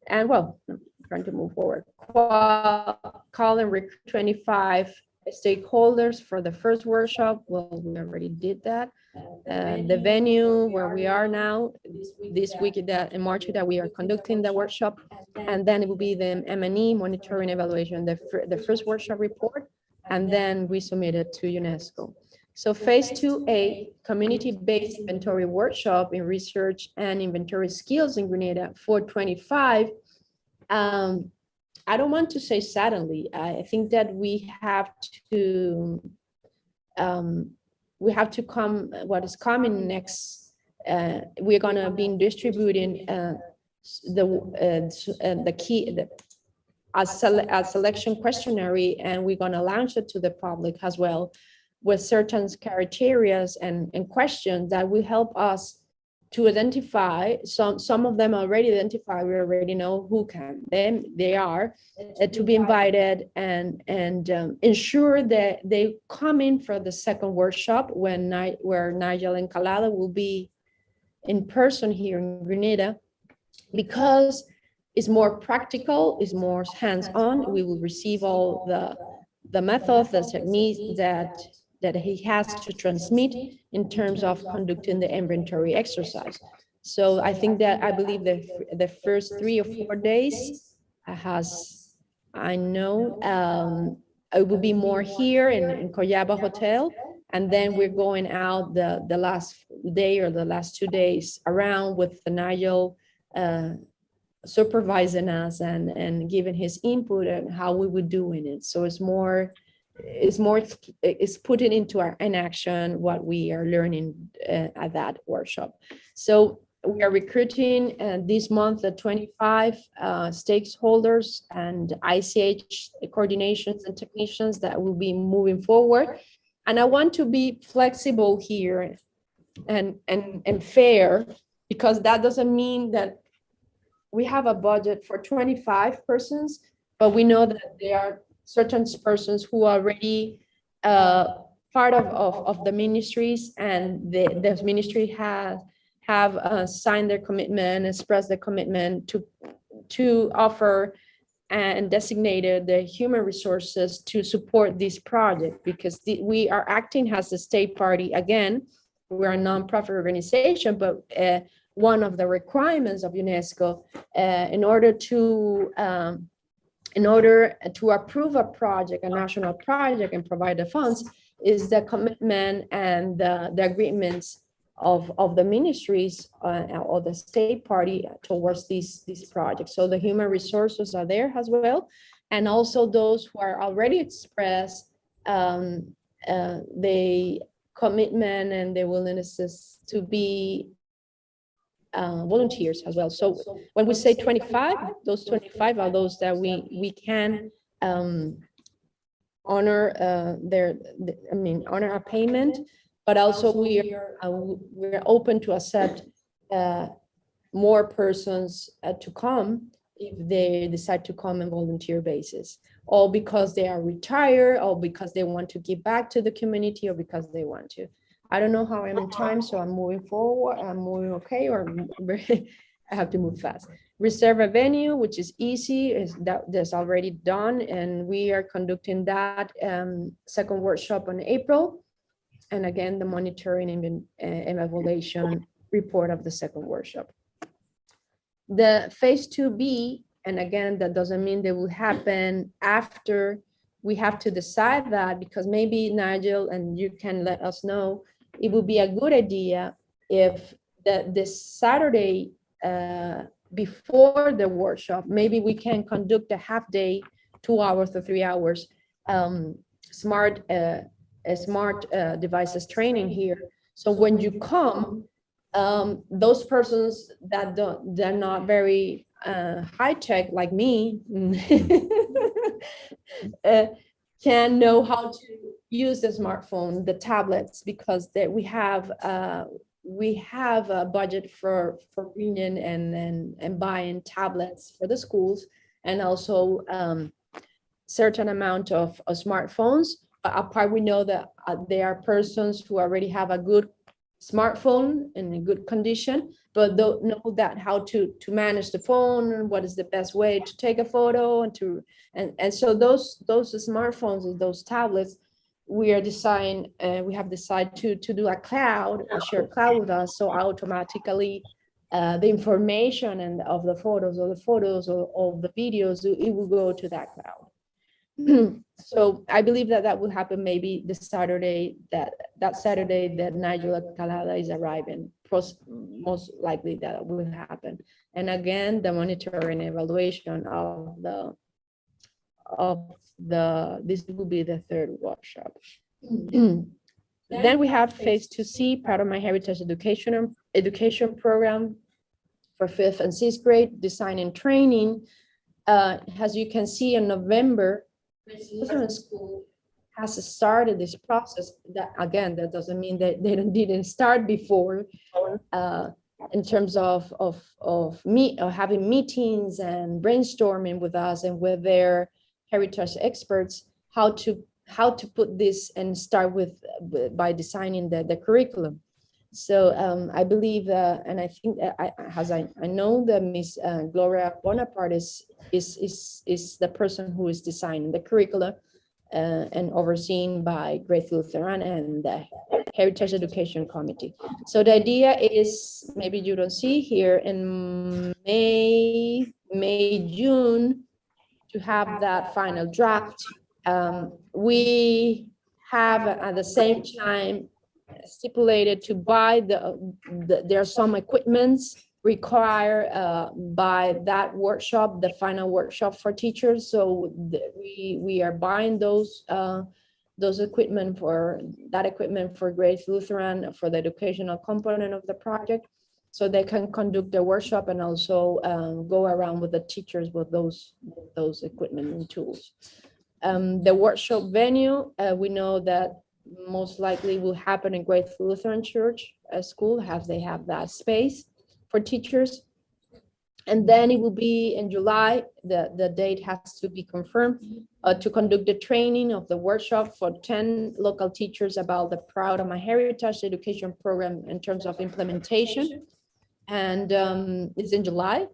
[SPEAKER 6] And well, I'm trying to move forward. Call and recruit 25 stakeholders for the first workshop. Well, we already did that. The venue where we are now, this week in March, that we are conducting the workshop, and then it will be the M&E monitoring evaluation, the first workshop report, and then we submit it to UNESCO. So phase 2A, community-based inventory workshop in research and inventory skills in Grenada for 25. I don't want to say suddenly. I think that we have to come, what is coming next we're gonna be distributing a selection questionnaire, and we're gonna launch it to the public as well, with certain criteria and questions that will help us to identify. Some of them already identified. We already know who they are, to be invited and ensure that they come in for the second workshop where Nigel and Calada will be in person here in Grenada, because it's more practical, it's more hands-on. We will receive all the methods, the techniques that he has to transmit in terms of conducting the inventory exercise. So I think that, I believe the first 3 or 4 days I know it will be more here in Coyaba Hotel, and then we're going out the last day or the last 2 days around with the Nigel supervising us and giving his input on how we would do in it. So it's putting into in action what we are learning at that workshop. So we are recruiting this month the 25 stakeholders and ICH coordinations and technicians that will be moving forward. And I want to be flexible here and fair, because that doesn't mean that we have a budget for 25 persons, but we know that there are certain persons who are already part of the ministries, and the ministry have signed their commitment, expressed their commitment to offer and designated the human resources to support this project, because we are acting as a state party. Again, we're a nonprofit organization, but one of the requirements of UNESCO in order to approve a project, a national project, and provide the funds, is the commitment and the agreements of the ministries or the state party towards these projects. So the human resources are there as well, and also those who are already expressed the commitment and the willingness to be volunteers as well. So when we say 25, those 25 are those that we can honor honor a payment, but also we're open to accept more persons to come if they decide to come on volunteer basis, or because they are retired, or because they want to give back to the community, or because they want to. I don't know how I'm in time, so I'm moving forward. I'm moving okay, or I have to move fast. Reserve a venue, which is easy, that's already done, and we are conducting that second workshop in April. And again, the monitoring and evaluation report of the second workshop. The phase 2B, and again, that doesn't mean that will happen after. We have to decide that, because maybe Nigel, and you can let us know, it would be a good idea if this Saturday before the workshop, maybe we can conduct a half day, 2 hours or 3 hours, smart devices training here. So when you come, those persons that they're not very high tech like me can know how to use the smartphone, the tablets, because we have a budget for bringing and buying tablets for the schools, and also certain amount of smartphones. Apart, we know that there are persons who already have a good smartphone in a good condition, but don't know that how to manage the phone, what is the best way to take a photo, and so those smartphones and those tablets, we have decided to do a shared cloud with us, so automatically the information of the photos or the videos, it will go to that cloud. So I believe that will happen maybe the Saturday, that Saturday that Nigel Calada is arriving. Most likely that will happen. And again, the monitoring and evaluation this will be the third workshop. Then we have phase 2C, part of my heritage education program for 5th and 6th grade, design and training. As you can see in November, Lutheran School has started this process. That again, that doesn't mean that they didn't start before, in terms of having meetings and brainstorming with us and with their heritage experts, how to put this and start by designing the curriculum. So I believe, and I think I know that Miss Gloria Bonaparte is the person who is designing the curricula and overseen by Grace Lutheran and the Heritage Education Committee. So the idea is, maybe you don't see here, in May, June, to have that final draft. We have at the same time stipulated to buy there are some equipments required by that workshop, the final workshop for teachers. So we are buying those equipment for Grace Lutheran for the educational component of the project, so they can conduct the workshop and also go around with the teachers with those equipment and tools. The workshop venue, we know that most likely will happen in Grace Lutheran Church School, as they have that space for teachers. And then it will be in July, the date has to be confirmed, to conduct the training of the workshop for 10 local teachers about the Proud of My Heritage education program in terms of implementation. And it's in July.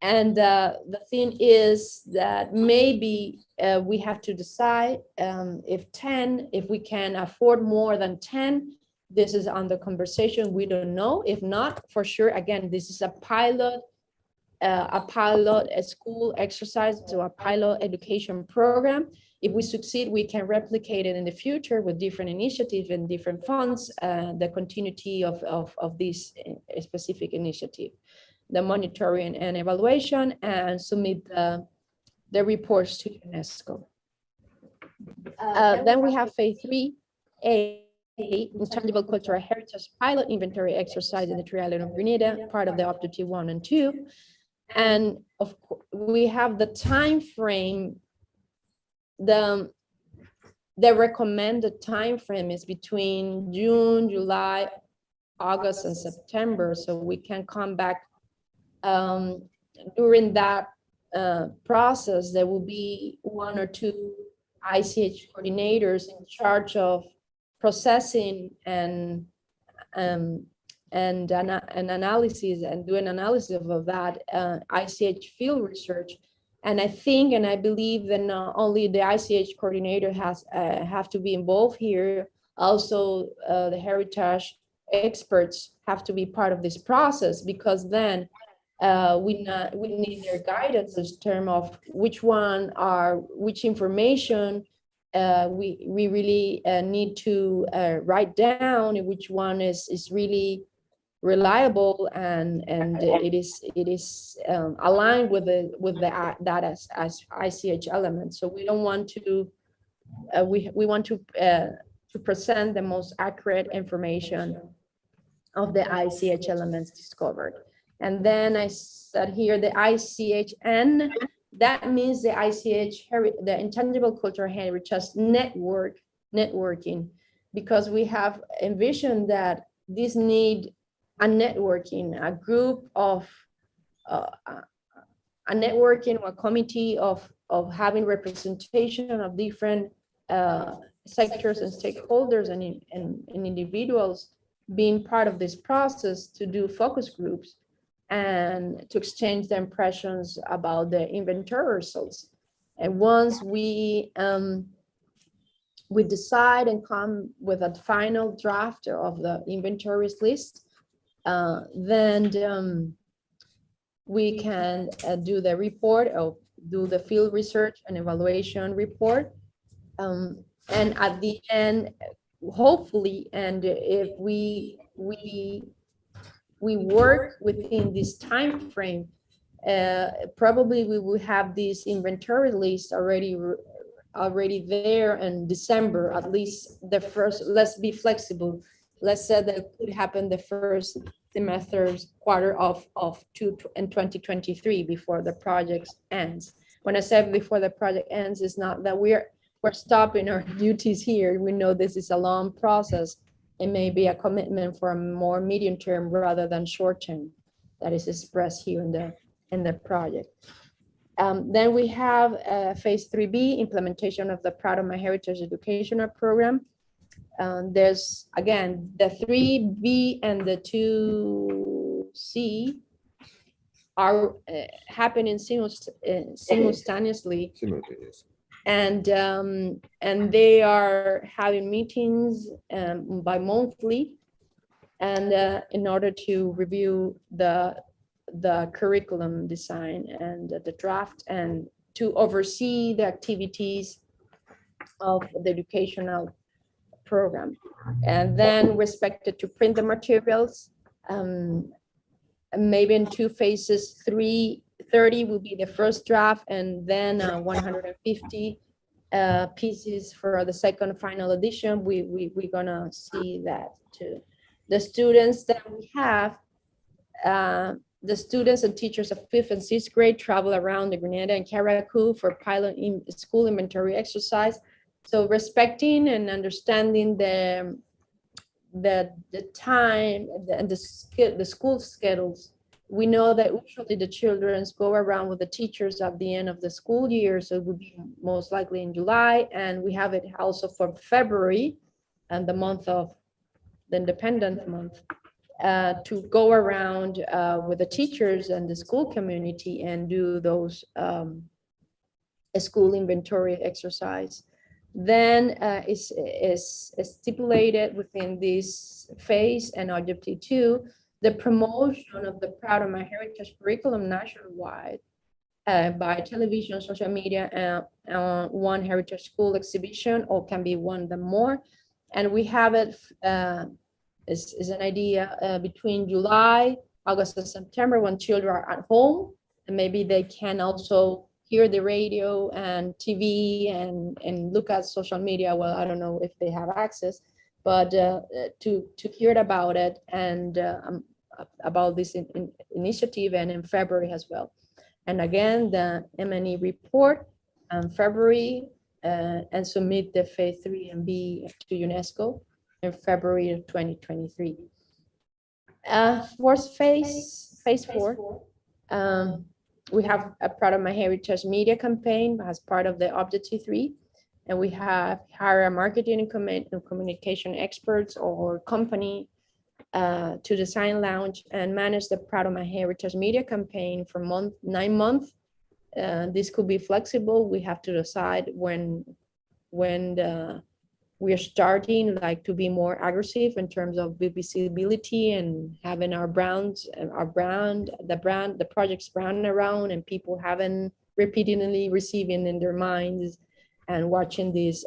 [SPEAKER 6] And the thing is that maybe we have to decide if we can afford more than 10. This is under conversation. We don't know. If not, for sure, again, this is a pilot school exercise, so a pilot education program. If we succeed, we can replicate it in the future with different initiatives and different funds, the continuity of this specific initiative, the monitoring and evaluation, and submit the reports to UNESCO. Then we have phase 3A, intangible cultural heritage pilot inventory exercise in the Tree Island of Grenada, part of the Objective 1 and 2. And of course, we have the time frame. The recommended time frame is between June, July, August, and September. So we can come back during that process. There will be 1 or 2 ICH coordinators in charge of processing and analysis and doing analysis of that ICH field research. And I think, and I believe that not only the ICH coordinator have to be involved here, also the heritage experts have to be part of this process, because then we need their guidance in terms of which information we really need to write down, and which one is really reliable and it is aligned with the data as ICH elements. So we don't want to we want to present the most accurate information of the ICH elements discovered. And then I said here the ICHN, that means the ICH, the Intangible Cultural Heritage networking, because we have envisioned that this need a networking, a group of a networking or a committee of having representation of different sectors and stakeholders and individuals being part of this process to do focus groups and to exchange the impressions about the inventory results. And once we decide and come with a final draft of the inventories list, then we can do the report or do the field research and evaluation report. And at the end, hopefully, and if we work within this time frame, probably we will have this inventory list already already there in December, at least the first, let's be flexible. Let's say that could happen the first semester's quarter of 2023 before the project ends. When I say before the project ends, it's not that we're stopping our duties here. We know this is a long process. It may be a commitment for a more medium term rather than short term that is expressed here in the project. Then we have phase 3B, implementation of the Proud of My Heritage educational program. There's, again, the 3B and the 2C are happening simultaneously.
[SPEAKER 3] Simultaneous.
[SPEAKER 6] And they are having meetings bi-monthly, and in order to review the curriculum design and the draft, and to oversee the activities of the educational program. And then we're expected to print the materials, maybe in 2 phases. 30 will be the first draft, and then 150 pieces for the second final edition. We're gonna see that too. The students that we have, the students and teachers of 5th and 6th grade travel around the Grenada and Caracou for pilot school inventory exercise. So respecting and understanding the time and the school schedules. We know that usually the children go around with the teachers at the end of the school year, so it would be most likely in July, and we have it also for February, and the month of the Independent month, to go around with the teachers and the school community and do those school inventory exercise. Then is stipulated within this phase and objective 2, the promotion of the Proud of My Heritage curriculum nationwide by television, social media, and one heritage school exhibition, or can be one the more. And we have it is an idea between July, August, and September, when children are at home, and maybe they can also hear the radio and TV and look at social media. Well, I don't know if they have access, but to hear about it and about this initiative, and in February as well. And again, the M&E report in February, and submit the phase 3 and B to UNESCO in February of 2023. Fourth phase 4, we have a Proud of My Heritage media campaign as part of the Objective 3, and we have hire marketing and communication experts or company to design, launch, and manage the Proud of My Heritage media campaign for 9 months. This could be flexible. We have to decide when we are starting, like, to be more aggressive in terms of visibility and having our brands, the project's brand around, and people having repeatedly receiving in their minds and watching this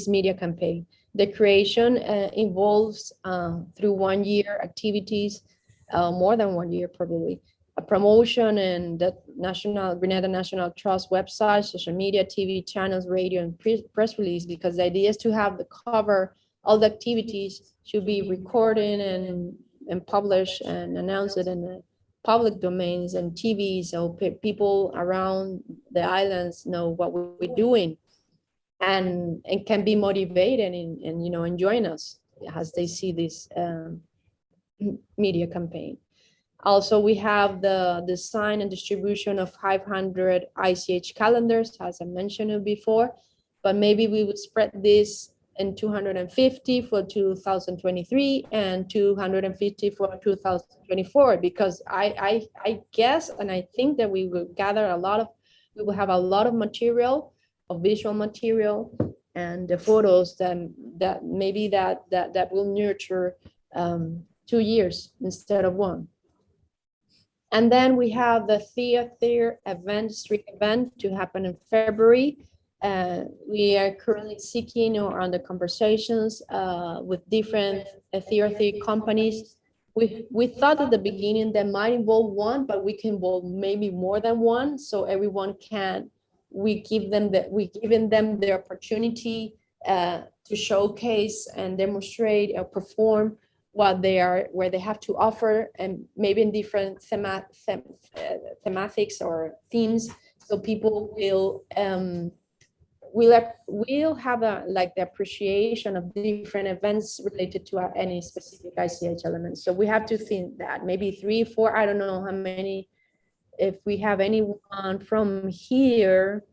[SPEAKER 6] media campaign. The creation involves through 1 year activities, more than 1 year probably, a promotion and the Grenada National Trust website, social media, TV channels, radio, and press release, because the idea is to have the cover, all the activities should be recorded and published and announced in the public domains and TV, so people around the islands know what we're doing and can be motivated and enjoying us as they see this media campaign. Also, we have the design and distribution of 500 ICH calendars, as I mentioned before, but maybe we would spread this in 250 for 2023 and 250 for 2024, because I guess, and I think that we will have a lot of material, of visual material, and the photos that maybe that will nurture 2 years instead of 1. And then we have the theater event, street event, to happen in February. We are currently seeking or under conversations with different theater companies. We thought at the beginning that might involve 1, but we can involve maybe more than 1, so everyone can we giving them the opportunity to showcase and demonstrate or perform what they are, where they have to offer, and maybe in different thematics or themes. So people will have the appreciation of different events related to any specific ICH elements. So we have to think that maybe 3, 4, I don't know how many, if we have anyone from here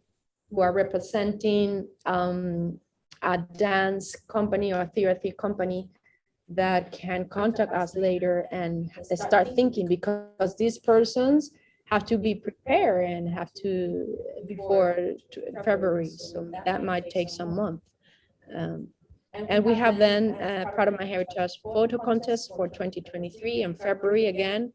[SPEAKER 6] who are representing a dance company or a theater company that can contact us later and start thinking, because these persons have to be prepared and have to before February, so that might take some month. And we have then Proud of My Heritage photo contest for 2023 in February again,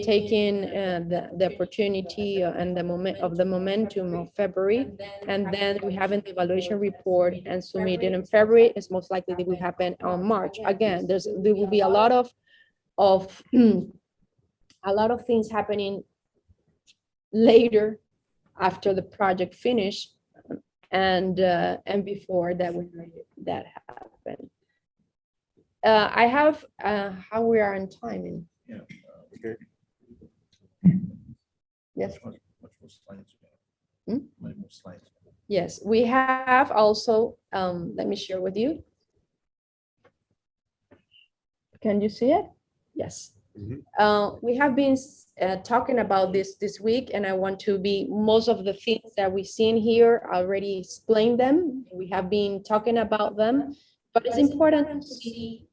[SPEAKER 6] taking the opportunity and the momentum of February. And then we have an evaluation report and submitted in February. It's most likely that will happen on March. Again, there will be a lot of things happening later after the project finish, and before that that happen. I have how we are in timing.
[SPEAKER 7] Yeah.
[SPEAKER 1] Good.
[SPEAKER 6] Yes.
[SPEAKER 7] Much more slides.
[SPEAKER 6] Hmm?
[SPEAKER 7] Much more slides.
[SPEAKER 6] Yes, we have also, let me share with you. Can you see it? Yes. We have been talking about this week, and I want to be, most of the things that we've seen here, I already explained them. We have been talking about them, but it's important to see,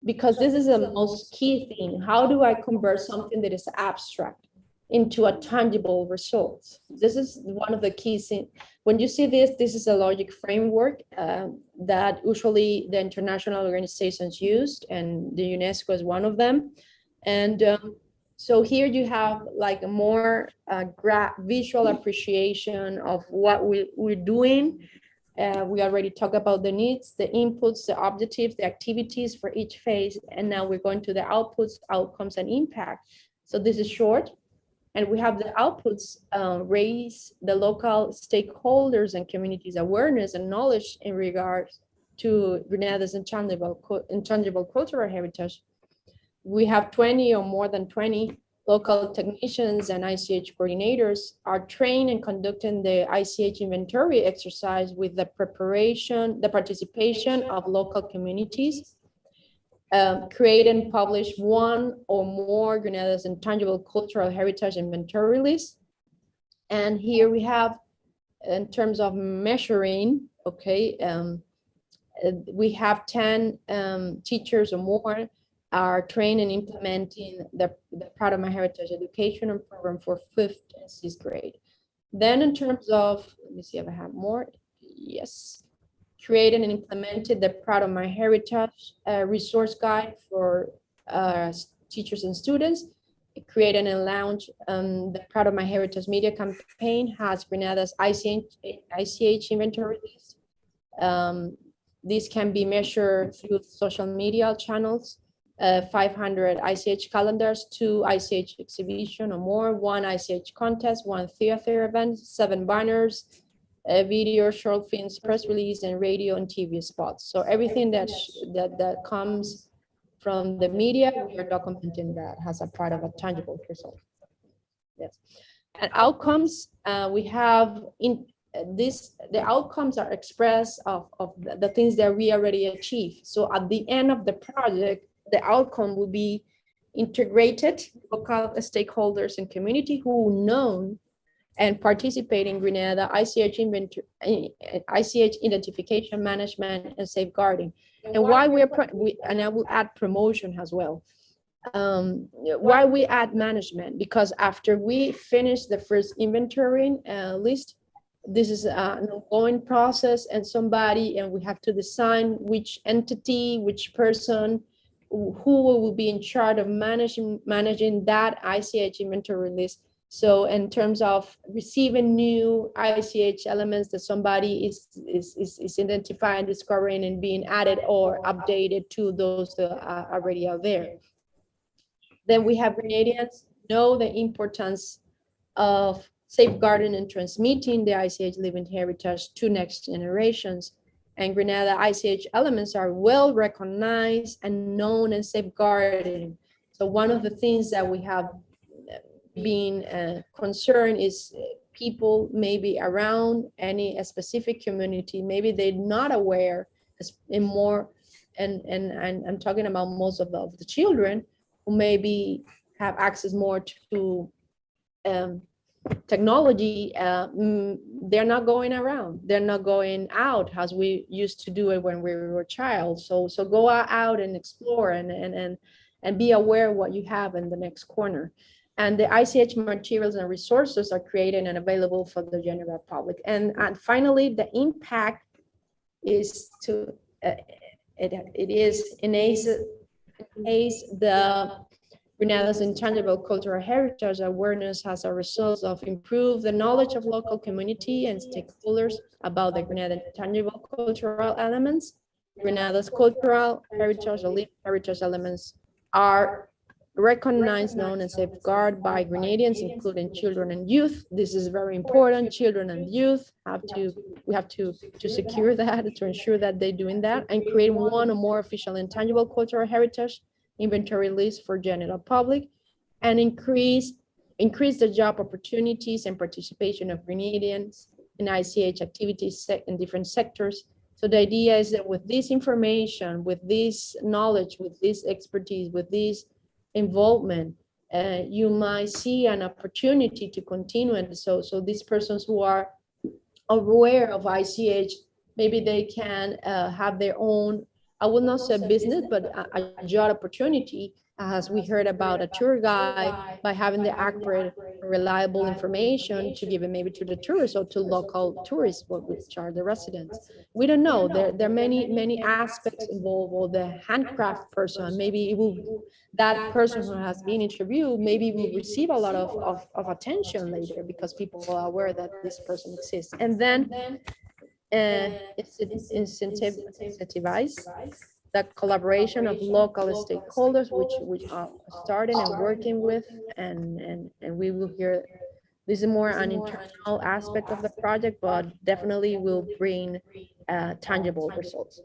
[SPEAKER 6] because this is the most key thing. How do I convert something that is abstract into a tangible result? This is one of the key things. When you see this is a logic framework that usually the international organizations used, and the UNESCO is one of them. And so here you have like a more visual appreciation of what we're doing. We already talked about the needs, the inputs, the objectives, the activities for each phase. And now we're going to the outputs, outcomes, and impact. So this is short. And we have the outputs raise the local stakeholders and communities' awareness and knowledge in regards to Grenada's intangible cultural heritage. We have 20 or more than 20 local technicians and ICH coordinators are trained in conducting the ICH inventory exercise with the participation of local communities. Create and publish one or more Grenada's intangible cultural heritage inventory list. And here we have, in terms of measuring, okay, we have 10 teachers or more are trained in implementing the Proud of My Heritage educational program for 5th and 6th grade. Then in terms of, let me see if I have more. Yes. Created and implemented the Proud of My Heritage resource guide for teachers and students. It created and launched the Proud of My Heritage media campaign, has Grenada's ICH inventory list. This can be measured through social media channels. 500 ICH calendars, 2 ICH exhibition or more, 1 ICH contest, 1 theater event, 7 banners, video, short films, press release, and radio and TV spots. So everything that comes from the media, we are documenting that has a part of a tangible result. Yes. And outcomes, we have in this, the outcomes are expressed of the things that we already achieved. So at the end of the project, the outcome will be integrated local stakeholders and community who know and participate in Grenada ICH identification, management, and safeguarding. And why and I will add promotion as well. Why we add management? Because after we finish the first inventory list, this is an ongoing process, and we have to design which entity, which person, who will be in charge of managing that ICH inventory list. So in terms of receiving new ICH elements that somebody is identifying, discovering, and being added or updated to those that are already out there. Then we have Grenadians know the importance of safeguarding and transmitting the ICH living heritage to next generations. And Grenada ICH elements are well recognized and known and safeguarded. So one of the things that we have been concerned is people maybe around any specific community, maybe they're not aware in more, and I'm talking about most of the children who maybe have access more to technology. They're not going around, they're not going out as we used to do it when we were a child. So go out and explore and be aware of what you have in the next corner. And the ICH materials and resources are created and available for the general public. And finally, the impact is to it is enhance the Grenada's intangible cultural heritage awareness as a result of improve the knowledge of local community and stakeholders about the Grenada intangible cultural elements. Grenada's cultural heritage or living heritage elements are recognized, known, and safeguarded by Grenadians, including children and youth. This is very important. Children and youth we have to secure that, to ensure that they're doing that, and create one or more official intangible cultural heritage inventory list for general public, and increase the job opportunities and participation of Grenadians in ICH activities in different sectors. So the idea is that with this information, with this knowledge, with this expertise, with this involvement, you might see an opportunity to continue. And so these persons who are aware of ICH, maybe they can have their own, I would not say business, but a job opportunity, as we heard about a tour guide, by having the accurate, reliable information to give it maybe to the tourists or to local tourists, which are the residents. We don't know. There are many aspects involved, or the handcraft person, maybe it will, that person who has been interviewed, maybe will receive a lot of attention later because people are aware that this person exists. And then incentivize the collaboration of local stakeholders, which are starting and working with, and we will hear. This is more an internal aspect of the project, but definitely will bring tangible results.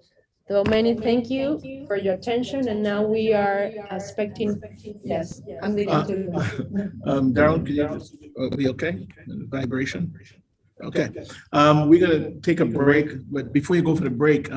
[SPEAKER 6] So many thank you for your attention, and now we are expecting. Yes, I'm leading to.
[SPEAKER 8] Daryl, can you just be okay? Vibration. Okay, we're gonna take a break, but before you go for the break,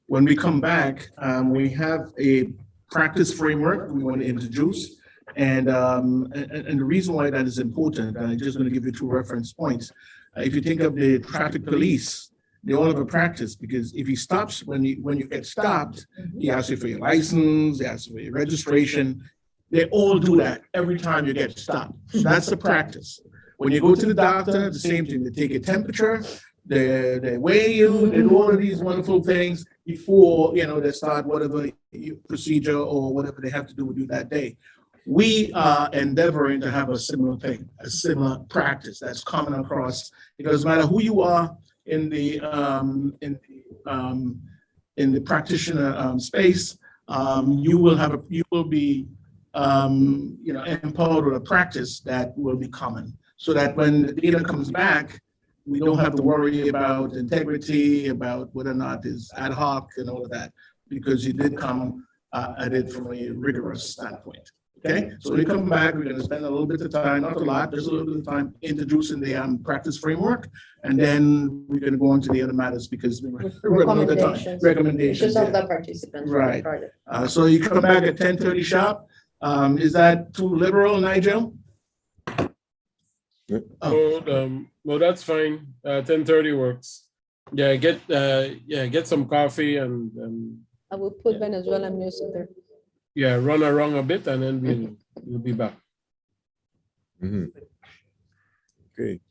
[SPEAKER 8] when we come back, we have a practice framework we want to introduce, and the reason why that is important, I'm just going to give you 2 reference points. If you think of the traffic police, they all have a practice, because if he stops, when you get stopped, he asks you for your license, he asks you for your registration. They all do that every time you get stopped. So that's the practice. When you go to the doctor, the same thing. They take your temperature, they weigh you, they do all of these wonderful things before they start whatever procedure or whatever they have to do with you that day. We are endeavoring to have a similar thing, a similar practice that's common across. It doesn't matter who you are in the practitioner space. You will be empowered with a practice that will be common, so that when the data comes back, we don't have to worry about integrity, about whether or not it's ad hoc and all of that, because you did come at it from a rigorous standpoint. Okay, so when we come back, we're going to spend a little bit of time, not a lot, just a little bit of time introducing the practice framework, and then we're going to go on to the other matters, because we're running out of time. Recommendations.
[SPEAKER 6] Just of the participants.
[SPEAKER 8] Right. So you come back at 10:30 sharp. Is that too liberal, Nigel?
[SPEAKER 2] Well, that's fine. 10:30 works. Yeah, get some coffee and
[SPEAKER 6] I will put Venezuelan music there.
[SPEAKER 2] Yeah, run around a bit, and then we'll be back.
[SPEAKER 3] Great.